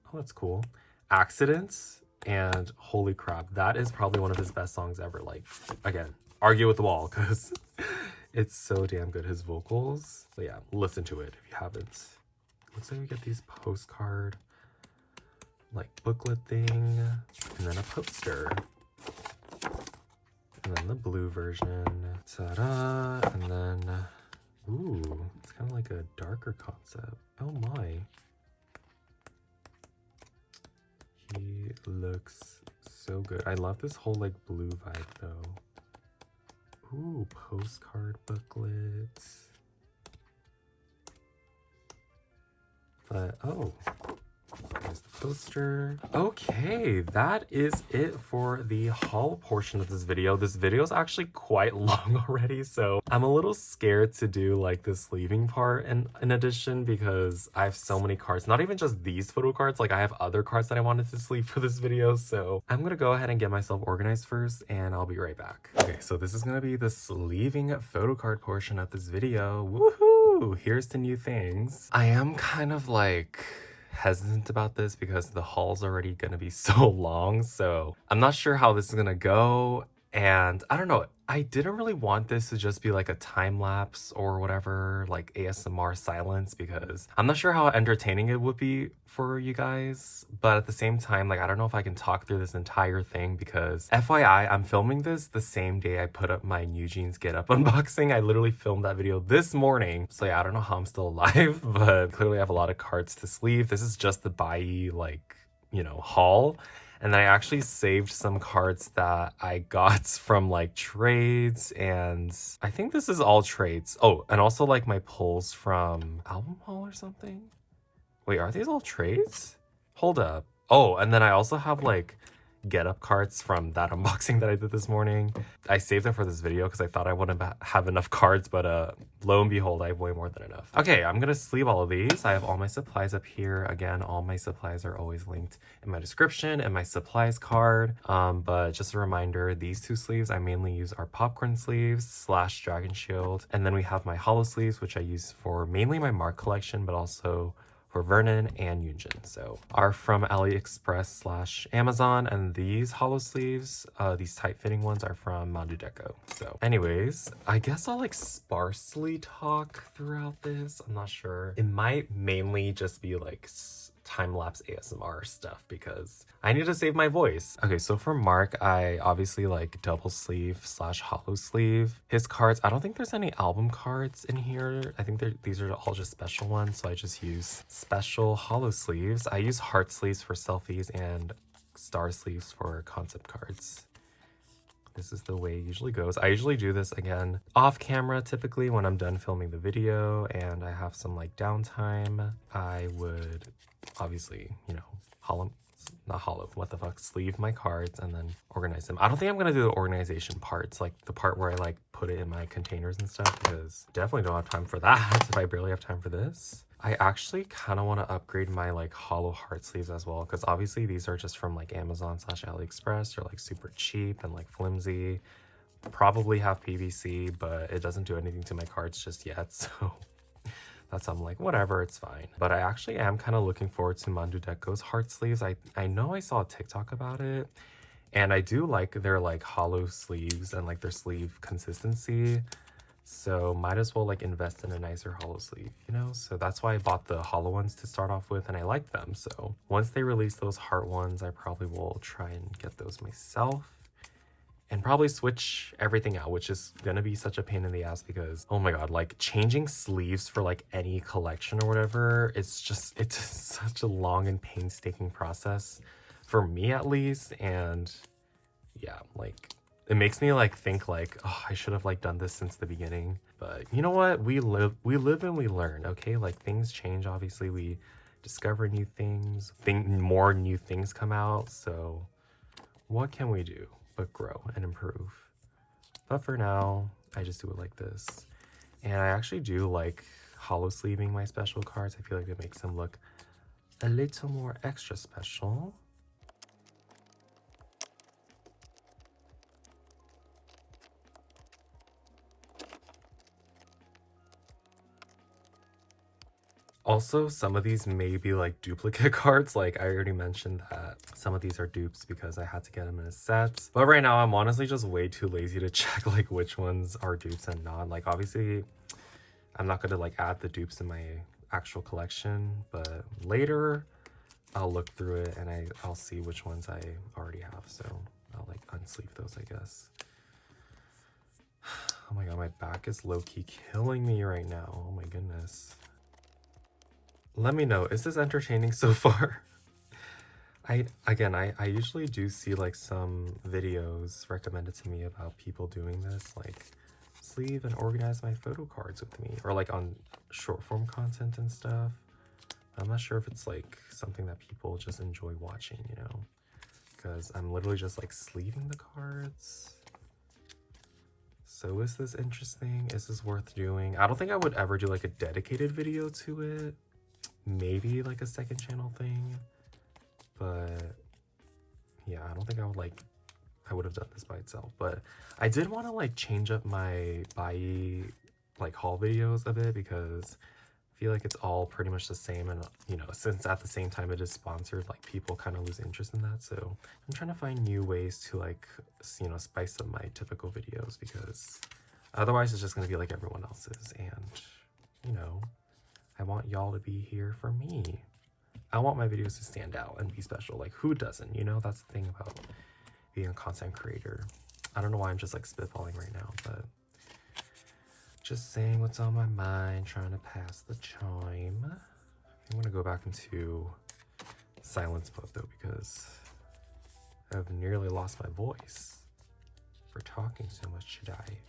[SPEAKER 1] oh, that's cool, Accidents and Holy Crap. That is probably one of his best songs ever. Like, again, argue with the wall because it's so damn good, his vocals. But yeah, listen to it if you haven't. Looks like we get these postcard, like, booklet thing, and then a poster. And then the blue version. Ta-da! And then, ooh, it's kind of like a darker concept. Oh my. He looks so good. I love this whole, like, blue vibe, though. Ooh, postcard booklets. But, oh. There's the poster. Okay, that is it for the haul portion of this video. This video is actually quite long already, so I'm a little scared to do like the sleeving part in addition because I have so many cards. Not even just these photo cards, like I have other cards that I wanted to sleeve for this video, so I'm gonna go ahead and get myself organized first and I'll be right back. Okay, so this is gonna be the sleeving photo card portion of this video. Woohoo! Here's the new things. I am kind of like hesitant about this because the haul's already gonna be so long, so I'm not sure how this is gonna go. And I don't know, I didn't really want this to just be like a time lapse or whatever, like ASMR silence, because I'm not sure how entertaining it would be for you guys. But at the same time, like, I don't know if I can talk through this entire thing because FYI, I'm filming this the same day I put up my New Jeans Get Up unboxing. I literally filmed that video this morning. So yeah, I don't know how I'm still alive, but clearly I have a lot of cards to sleeve. This is just the buyee, like, you know, haul. And then I actually saved some cards that I got from like trades, and I think this is all trades. Oh, and also like my pulls from album haul or something. Wait, are these all trades? Hold up. Oh, and then I also have like Get Up cards from that unboxing that I did this morning. I saved them for this video because I thought I wouldn't have enough cards, but lo and behold, I have way more than enough. Okay, I'm gonna sleeve all of these. I have all my supplies up here. Again, all my supplies are always linked in my description and my supplies card. But just a reminder, these 2 sleeves I mainly use are popcorn sleeves / dragon shield. And then we have my hollow sleeves, which I use for mainly my Mark collection, but also for Vernon and Yunjin. So are from AliExpress / Amazon, and these hollow sleeves, these tight fitting ones, are from Mandu Deco. So anyways, I guess I'll like sparsely talk throughout this. I'm not sure. It might mainly just be like time-lapse ASMR stuff because I need to save my voice. Okay, so for Mark, I obviously like double sleeve / hollow sleeve his cards. I don't think there's any album cards in here. I think these are all just special ones, so I just use special hollow sleeves. I use heart sleeves for selfies and star sleeves for concept cards. This is the way it usually goes. I usually do this again off camera typically when I'm done filming the video and I have some like downtime. I would obviously, you know, not hollow, what the fuck, sleeve my cards and then organize them. I don't think I'm gonna do the organization parts, like the part where I like put it in my containers and stuff, because definitely don't have time for that if I barely have time for this. I actually kind of want to upgrade my like hollow heart sleeves as well, because obviously these are just from like Amazon/AliExpress. They're like super cheap and like flimsy, probably have PVC, but it doesn't do anything to my cards just yet, so that's, I'm like, whatever, it's fine. But I actually am kind of looking forward to Mandu Deco's heart sleeves. I know I saw a TikTok about it, and I do like their like hollow sleeves and like their sleeve consistency. So might as well like invest in a nicer hollow sleeve, you know? So that's why I bought the hollow ones to start off with, and I like them. So once they release those heart ones, I probably will try and get those myself. And probably switch everything out, which is gonna be such a pain in the ass because, oh my god, like changing sleeves for like any collection or whatever, it's such a long and painstaking process for me at least. And yeah, like it makes me like think like, oh, I should have like done this since the beginning. But you know what, we live and we learn, okay? Like things change, obviously. We discover new things, more new things come out, so what can we do but grow and improve? But for now, I just do it like this. And I actually do like hollow sleeving my special cards. I feel like it makes them look a little more extra special. Also, some of these may be like duplicate cards. Like I already mentioned that some of these are dupes because I had to get them in a set. But right now I'm honestly just way too lazy to check like which ones are dupes and not. Like obviously I'm not gonna like add the dupes in my actual collection, but later I'll look through it and I'll see which ones I already have. So I'll like unsleeve those, I guess. Oh my god, my back is low-key killing me right now. Oh my goodness. Let me know, is this entertaining so far? I usually do see like some videos recommended to me about people doing this, like sleeve and organize my photo cards with me, or like on short form content and stuff. I'm not sure if it's like something that people just enjoy watching, you know, because I'm literally just like sleeving the cards. So is this interesting? Is this worth doing? I don't think I would ever do like a dedicated video to it. Maybe like a second channel thing, but yeah, I don't think I would have done this by itself. But I did want to like change up my buyee like haul videos a bit, because I feel like it's all pretty much the same, and you know, since at the same time it is sponsored, like people kind of lose interest in that. So I'm trying to find new ways to like, you know, spice up my typical videos, because otherwise it's just gonna be like everyone else's. And you know, I want y'all to be here for me. I want my videos to stand out and be special. Like who doesn't, you know? That's the thing about being a content creator. I don't know why I'm just like spitballing right now, but just saying what's on my mind, trying to pass the chime. I'm gonna go back into silence mode though, because I've nearly lost my voice for talking so much today.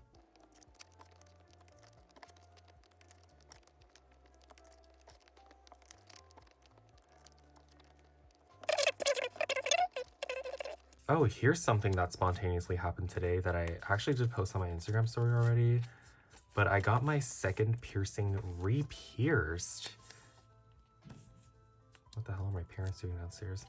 [SPEAKER 1] Oh, here's something that spontaneously happened today that I actually did post on my Instagram story already, but I got my second piercing re-pierced. What the hell are my parents doing downstairs?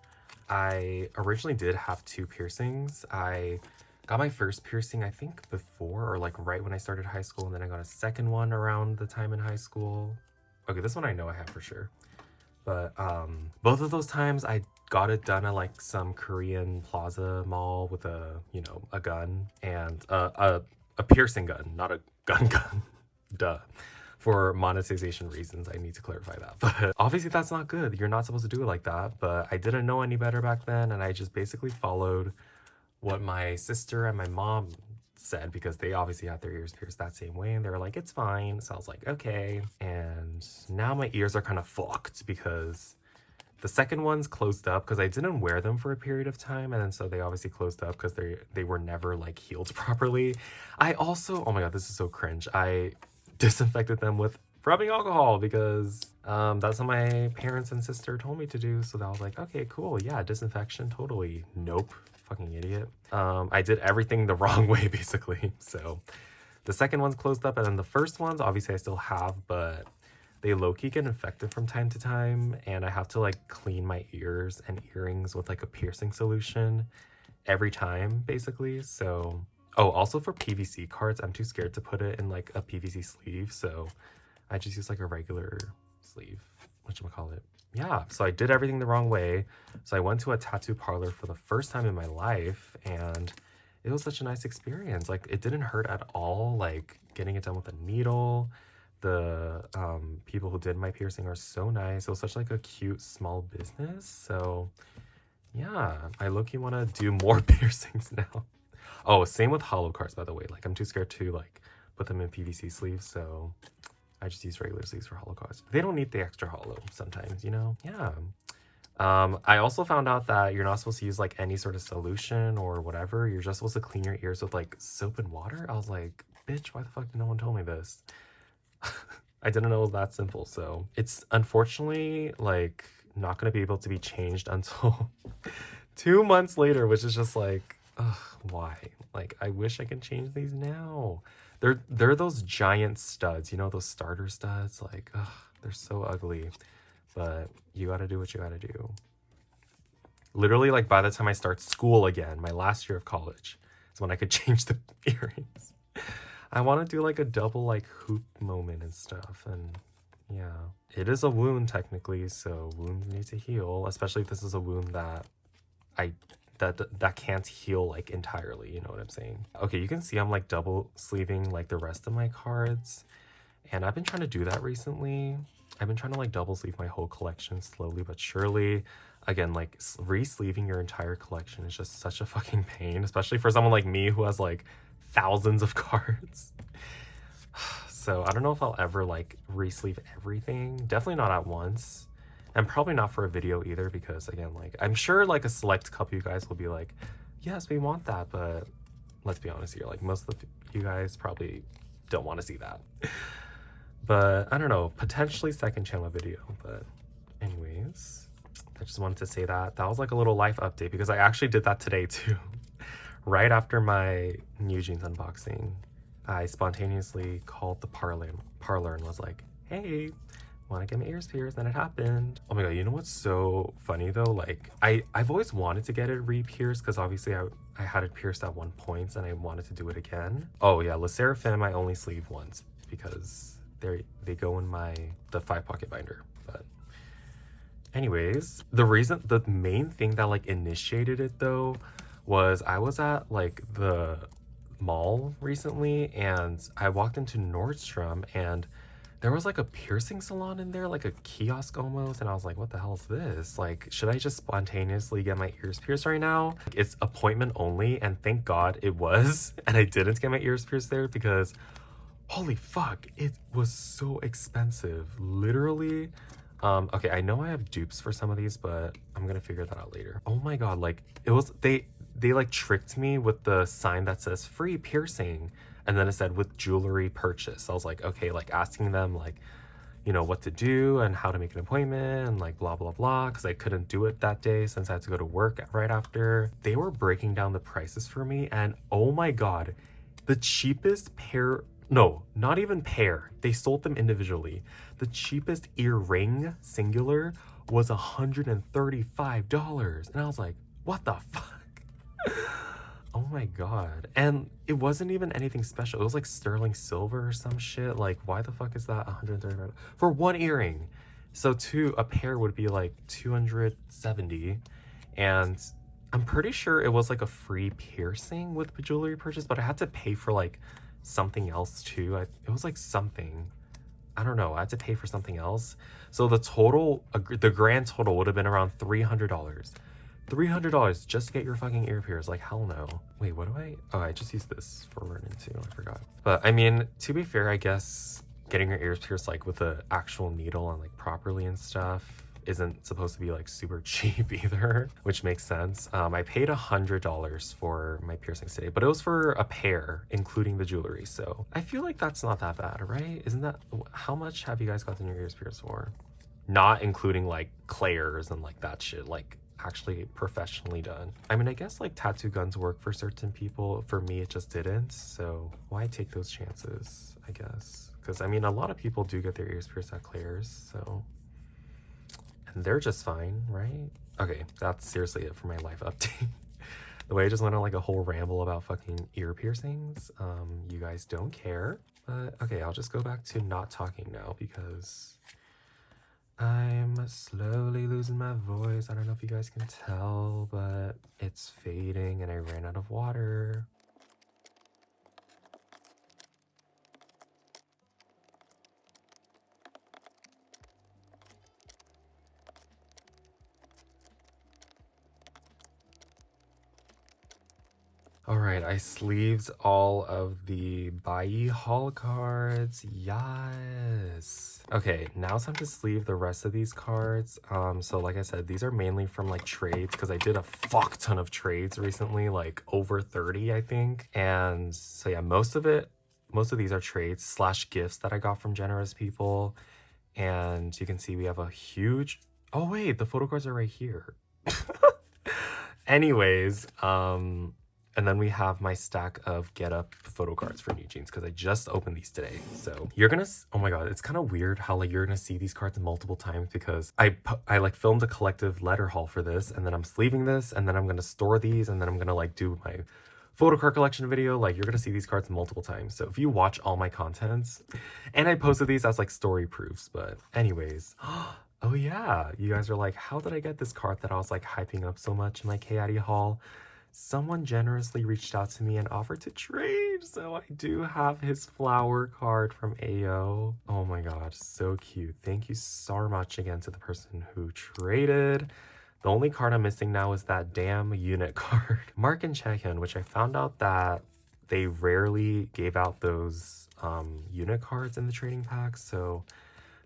[SPEAKER 1] I originally did have 2 piercings. I got my first piercing, I think before, or like right when I started high school, and then I got a second one around the time in high school. Okay, this one I know I have for sure. But both of those times I got it done at like some Korean plaza mall with a, you know, a gun, and a piercing gun, not a gun. Duh. For monetization reasons, I need to clarify that. But obviously that's not good. You're not supposed to do it like that. But I didn't know any better back then, and I just basically followed what my sister and my mom said, because they obviously had their ears pierced that same way, and they were like, it's fine. So I was like, okay. And now my ears are kind of fucked, because the second one's closed up because I didn't wear them for a period of time, and then so they obviously closed up because they were never like healed properly. I also, oh my god, this is so cringe, I disinfected them with rubbing alcohol because that's what my parents and sister told me to do. So I was like, okay, cool. Yeah, disinfection, totally. Nope. Fucking idiot. I did everything the wrong way, basically. So the second one's closed up, and then the first ones, obviously I still have, but they low-key get infected from time to time, and I have to like clean my ears and earrings with like a piercing solution every time, basically. So, oh, also for PVC cards, I'm too scared to put it in like a PVC sleeve, so I just use like a regular sleeve, whatchamacallit. Yeah, so I did everything the wrong way. So I went to a tattoo parlor for the first time in my life, and it was such a nice experience. Like, it didn't hurt at all, like getting it done with a needle. The people who did my piercing are so nice. It was such like a cute small business. So yeah, I low-key want to do more piercings now. Oh, same with hollow cards, by the way. Like, I'm too scared to like put them in PVC sleeves, so I just use regular sleeves for hollow cards. They don't need the extra hollow sometimes, you know? Yeah. I also found out that you're not supposed to use like any sort of solution or whatever. You're just supposed to clean your ears with like soap and water. I was like, bitch, why the fuck did no one tell me this? I didn't know it was that simple. So it's unfortunately like not going to be able to be changed until 2 months later, which is just like, ugh, why? Like, I wish I could change these now. They're those giant studs, you know, those starter studs. Like, ugh, they're so ugly. But you gotta do what you gotta do. Literally, like, by the time I start school again, my last year of college, is when I could change the earrings. I want to do like a double like hoop moment and stuff, and yeah, it is a wound technically, so wounds need to heal, especially if this is a wound that that can't heal like entirely, you know what I'm saying? Okay, you can see I'm like double sleeving like the rest of my cards, and I've been trying to do that recently. I've been trying to like double sleeve my whole collection slowly but surely. Again, like re-sleeving your entire collection is just such a fucking pain, especially for someone like me who has like thousands of cards. So I don't know if I'll ever like re-sleeve everything. Definitely not at once. And probably not for a video either, because again, like, I'm sure like a select couple of you guys will be like, yes, we want that, but let's be honest here, like most of you guys probably don't want to see that. But I don't know, potentially second channel video. But anyways, I just wanted to say that was like a little life update, because I actually did that today too. Right after my New Jeans unboxing, I spontaneously called the parlor and was like, hey, want to get my ears pierced? Then it happened. Oh my god, you know what's so funny though? Like, I've always wanted to get it re-pierced, because obviously I had it pierced at one point and I wanted to do it again. Oh yeah, sserafim I only sleeve once, because they go in the 5-pocket binder. But anyways, the main thing that like initiated it though was I was at like the mall recently, and I walked into Nordstrom, and there was like a piercing salon in there, like a kiosk almost, and I was like, what the hell is this? Like, should I just spontaneously get my ears pierced right now? It's appointment only, and thank God it was, and I didn't get my ears pierced there, because holy fuck, it was so expensive. Literally, okay, I know I have dupes for some of these, but I'm gonna figure that out later. Oh my god, like, it was, they like tricked me with the sign that says free piercing, and then it said with jewelry purchase. I was like, okay, like asking them like, you know, what to do and how to make an appointment and like blah blah blah, because I couldn't do it that day since I had to go to work right after. They were breaking down the prices for me, and oh my god, the cheapest pair, no, not even pair, they sold them individually. The cheapest earring, singular, was $135, and I was like, what the fuck? Oh my god. And it wasn't even anything special. It was like sterling silver or some shit. Like, why the fuck is that $135 for one earring? So a pair would be like $270, and I'm pretty sure it was like a free piercing with jewelry purchase, but I had to pay for like something else too. It was like something, I don't know, I had to pay for something else. So the grand total would have been around $300. $300 just to get your fucking ear pierced. Like, hell no. Wait, what do I just used this for learning too, I forgot. But I mean, to be fair, I guess getting your ears pierced like with an actual needle and like properly and stuff isn't supposed to be like super cheap either, which makes sense. I paid $100 for my piercings today, but it was for a pair, including the jewelry. So I feel like that's not that bad, right? Isn't that, how much have you guys gotten your ears pierced for? Not including like clairs and like that shit, like actually professionally done. I mean, I guess like tattoo guns work for certain people. For me, it just didn't. So why take those chances, I guess? Because I mean, a lot of people do get their ears pierced at clairs, so. And they're just fine, right? Okay, that's seriously it for my life update. The way I just went on like a whole ramble about fucking ear piercings. You guys don't care. But okay, I'll just go back to not talking now because I'm slowly losing my voice. I don't know if you guys can tell, but it's fading and I ran out of water. All right, I sleeved all of the buyee haul cards. Yes. Okay, now it's time to sleeve the rest of these cards. So like I said, these are mainly from like trades because I did a fuck ton of trades recently, like over 30, I think. And so yeah, most of these are trades slash gifts that I got from generous people. And you can see we have a huge, oh wait, the photo cards are right here. Anyways, and then we have my stack of Get Up photo cards for New Jeans because I just opened these today. So you're gonna, oh my god, it's kind of weird how like you're gonna see these cards multiple times because I like filmed a collective letter haul for this, and then I'm sleeving this, and then I'm gonna store these, and then I'm gonna like do my photo card collection video. Like you're gonna see these cards multiple times. So if you watch all my contents, and I posted these as like story proofs, but anyways. Oh yeah, you guys are like, how did I get this card that I was like hyping up so much in my K-Addy haul? Someone generously reached out to me and offered to trade, so I do have his flower card from AO. Oh my god, so cute. Thank you so much again to the person who traded. The only card I'm missing now is that damn unit card. Mark and Check-in, which I found out that they rarely gave out those unit cards in the trading packs, so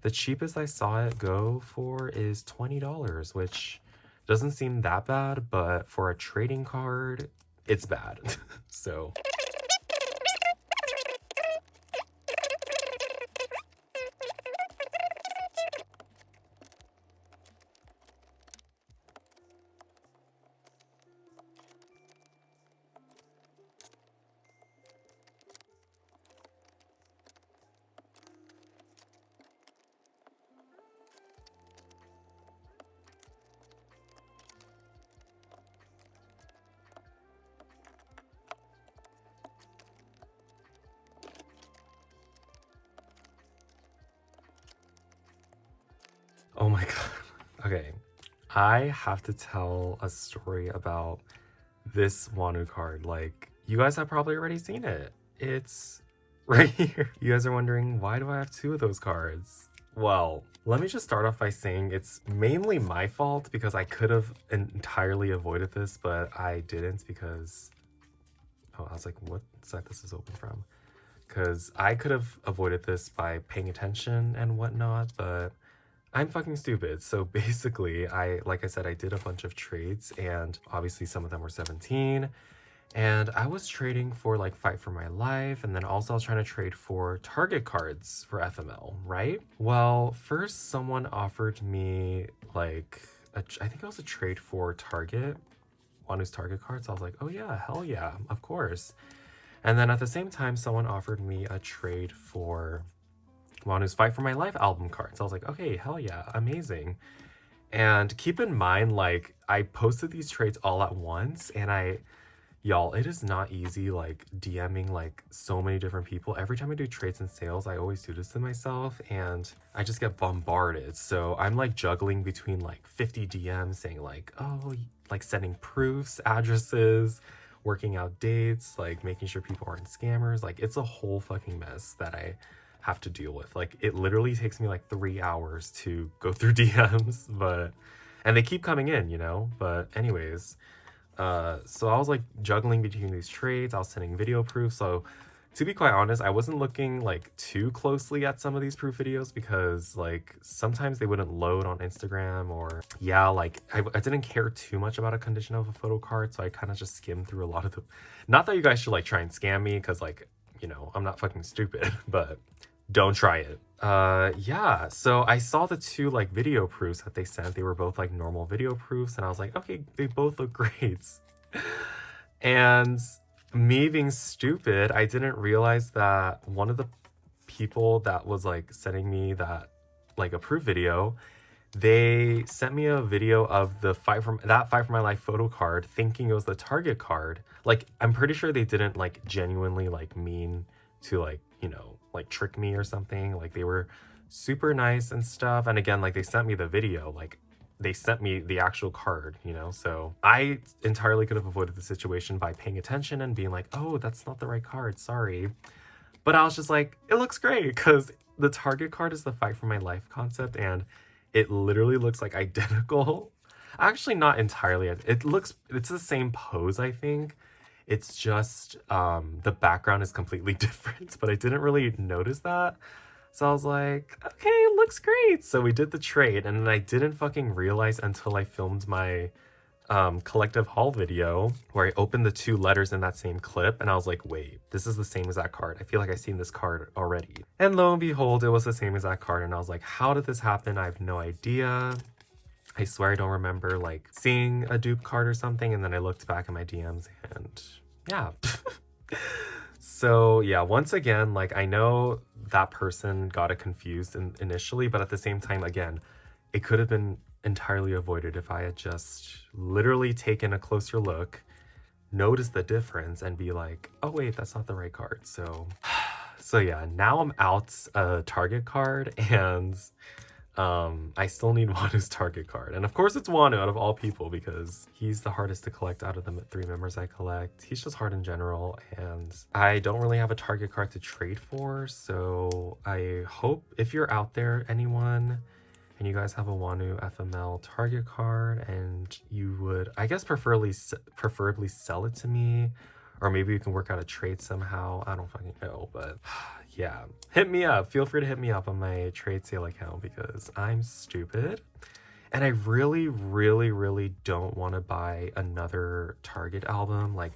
[SPEAKER 1] the cheapest I saw it go for is $20, which doesn't seem that bad, but for a trading card, it's bad. So. Oh my god. Okay. I have to tell a story about this Wanu card. Like, you guys have probably already seen it. It's right here. You guys are wondering, why do I have two of those cards? Well, let me just start off by saying it's mainly my fault because I could have entirely avoided this, but I didn't because... Oh, I was like, what site this is open from? Because I could have avoided this by paying attention and whatnot, but I'm fucking stupid. So basically, like I said, I did a bunch of trades and obviously some of them were 17. And I was trading for like Fight for My Life, and then also I was trying to trade for Target cards for FML, right? Well, first someone offered me like, I think it was a trade for Target, Wanu's Target cards. I was like, oh yeah, hell yeah, of course. And then at the same time, someone offered me a trade for Wanu's Fight for My Life album cards. I was like, okay, hell yeah, amazing. And keep in mind, like, I posted these trades all at once, and y'all, it is not easy, like, DMing, like, so many different people. Every time I do trades and sales, I always do this to myself, and I just get bombarded. So I'm, like, juggling between, like, 50 DMs saying, like, oh, like, sending proofs, addresses, working out dates, like, making sure people aren't scammers. Like, it's a whole fucking mess that I have to deal with. Like, it literally takes me, like, 3 hours to go through DMs, and they keep coming in, you know? But anyways... so I was like juggling between these trades. I was sending video proof. So To be quite honest, I wasn't looking like too closely at some of these proof videos because like sometimes they wouldn't load on Instagram, or yeah, like I didn't care too much about a condition of a photo card, so I kind of just skimmed through a lot of the, not that you guys should like try and scam me because like, you know, I'm not fucking stupid, but don't try it. Yeah, so I saw the two like video proofs that they sent. They were both like normal video proofs, and I was like, okay, they both look great. And me being stupid, I didn't realize that one of the people that was like sending me that like approved video, they sent me a video of the Fight for My Life photo card, thinking it was the Target card. Like, I'm pretty sure they didn't like genuinely like mean to like, you know, like trick me or something. Like, they were super nice and stuff. And again, like, they sent me the video, like they sent me the actual card, you know? So I entirely could have avoided the situation by paying attention and being like, oh, that's not the right card, sorry. But I was just like, it looks great because the Target card is the Fight for My Life concept, and it literally looks like identical. Actually, not entirely. It's the same pose, I think. It's just the background is completely different, but I didn't really notice that. So I was like, okay, it looks great. So we did the trade, and then I didn't fucking realize until I filmed my collective haul video where I opened the two letters in that same clip, and I was like, wait, this is the same exact card. I feel like I've seen this card already. And lo and behold, it was the same exact card, and I was like, how did this happen? I have no idea. I swear I don't remember like seeing a dupe card or something, and then I looked back at my DMs and yeah. So yeah, once again, like I know that person got it confused initially, but at the same time, again, it could have been entirely avoided if I had just literally taken a closer look, noticed the difference, and be like, oh wait, that's not the right card. So yeah, now I'm out a Target card, and I still need Wanu's Target card. And of course it's Wanu out of all people because he's the hardest to collect out of the 3 members I collect. He's just hard in general, and I don't really have a Target card to trade for. So I hope if you're out there, anyone, and you guys have a Wanu FML Target card and you would, I guess, preferably sell it to me, or maybe you can work out a trade somehow. I don't fucking know, but yeah, hit me up. Feel free to hit me up on my trade sale account because I'm stupid. And I really, really, really don't want to buy another Target album. Like,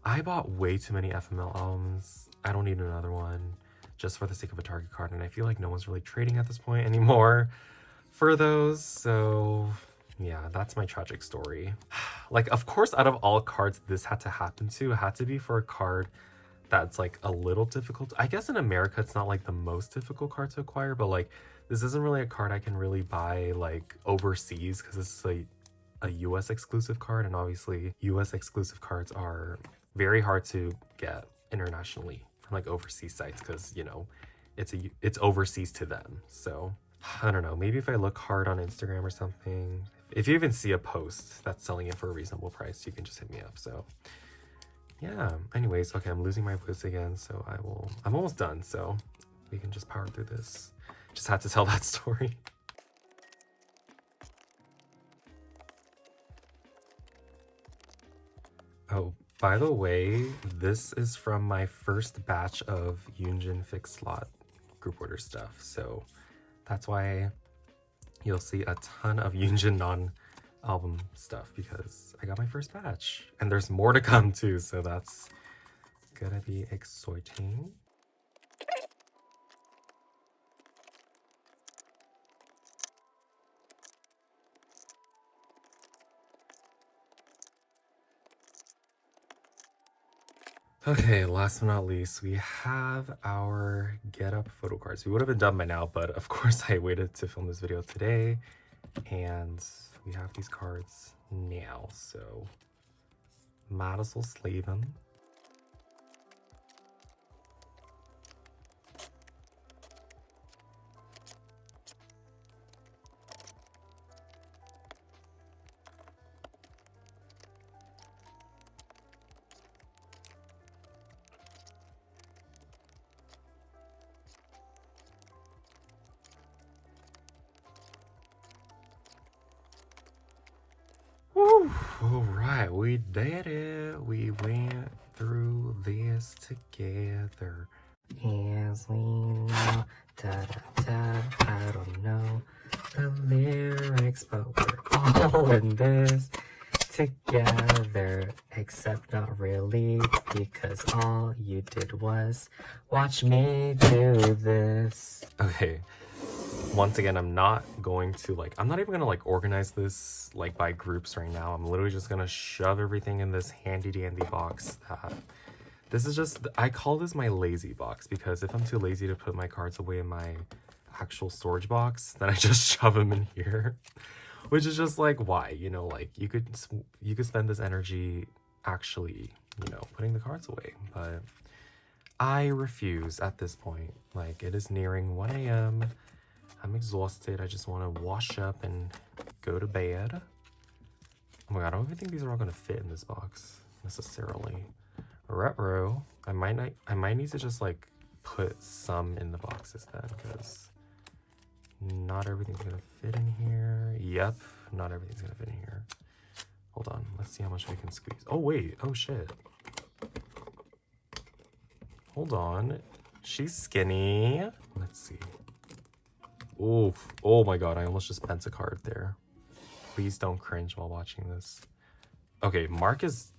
[SPEAKER 1] I bought way too many FML albums. I don't need another one just for the sake of a Target card. And I feel like no one's really trading at this point anymore for those. So yeah, that's my tragic story. Like, of course, out of all cards this had to happen to, it had to be for a card that's like a little difficult. I guess in America it's not like the most difficult card to acquire, but like this isn't really a card I can really buy like overseas because it's like a US exclusive card, and obviously US exclusive cards are very hard to get internationally from like overseas sites because, you know, it's overseas to them. So I don't know, maybe if I look hard on Instagram or something, if you even see a post that's selling it for a reasonable price, you can just hit me up. So yeah, anyways, okay, I'm losing my voice again, so I'm almost done, so we can just power through this. Just had to tell that story. Oh, by the way, this is from my first batch of Yunjin fixed slot group order stuff, so that's why you'll see a ton of Yunjin non-album stuff because I got my first batch. And there's more to come too, so that's gonna be exciting. Okay, last but not least, we have our Get Up photo cards. We would have been done by now, but of course I waited to film this video today, and we have these cards now, so might as well slave them. All right, we did it. We went through this together. As we know, da-da-da, I don't know the lyrics, but we're all in this together, except not really, because all you did was watch me do this. Okay, once again, I'm not going to I'm not even gonna organize this by groups right now. I'm literally just gonna shove everything in this handy dandy box that this is just, I call this my lazy box, because if I'm too lazy to put my cards away in my actual storage box, then I just shove them in here. Which is just why, you know, you could spend this energy actually, you know, putting the cards away. But I refuse at this point. It is nearing 1 a.m. I'm exhausted. I just want to wash up and go to bed. Oh my god, I don't even think these are all gonna fit in this box necessarily. Ruh-roh. I might need to just put some in the boxes then, because not everything's gonna fit in here. Yep, not everything's gonna fit in here. Hold on, let's see how much we can squeeze. Oh wait, oh shit. Hold on, she's skinny. Let's see. Oof, oh my god, I almost just bent a card there. Please don't cringe while watching this. Okay, Mark is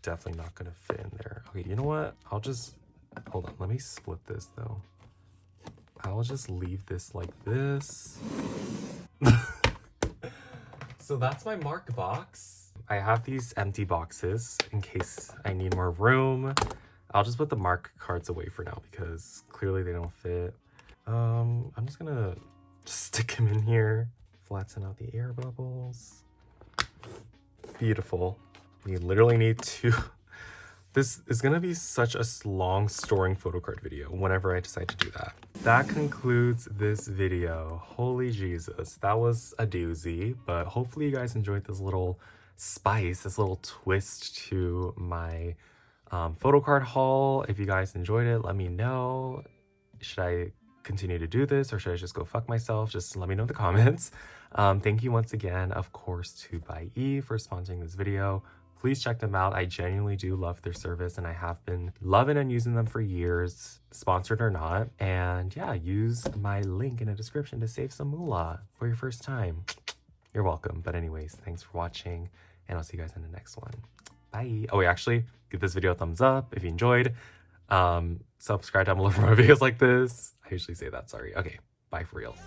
[SPEAKER 1] definitely not gonna fit in there. Okay, you know what? I'll just, hold on, let me split this though. I'll just leave this like this. So that's my Mark box. I have these empty boxes in case I need more room. I'll just put the Mark cards away for now because clearly they don't fit. I'm just gonna stick them in here. Flatten out the air bubbles. Beautiful. We literally need to... This is gonna be such a long storing photocard video whenever I decide to do that. That concludes this video. Holy Jesus, that was a doozy, but hopefully you guys enjoyed this little spice, this little twist to my photocard haul. If you guys enjoyed it, let me know. Should I continue to do this or should I just go fuck myself? Just let me know in the comments. Thank you once again, of course, to buyee for sponsoring this video. Please check them out. I genuinely do love their service and I have been loving and using them for years, sponsored or not. And yeah, use my link in the description to save some moolah for your first time. You're welcome. But anyways, thanks for watching and I'll see you guys in the next one. Bye. Oh, wait, actually, give this video a thumbs up if you enjoyed. Subscribe down below for more videos like this. I usually say that, sorry. Okay, bye for reals.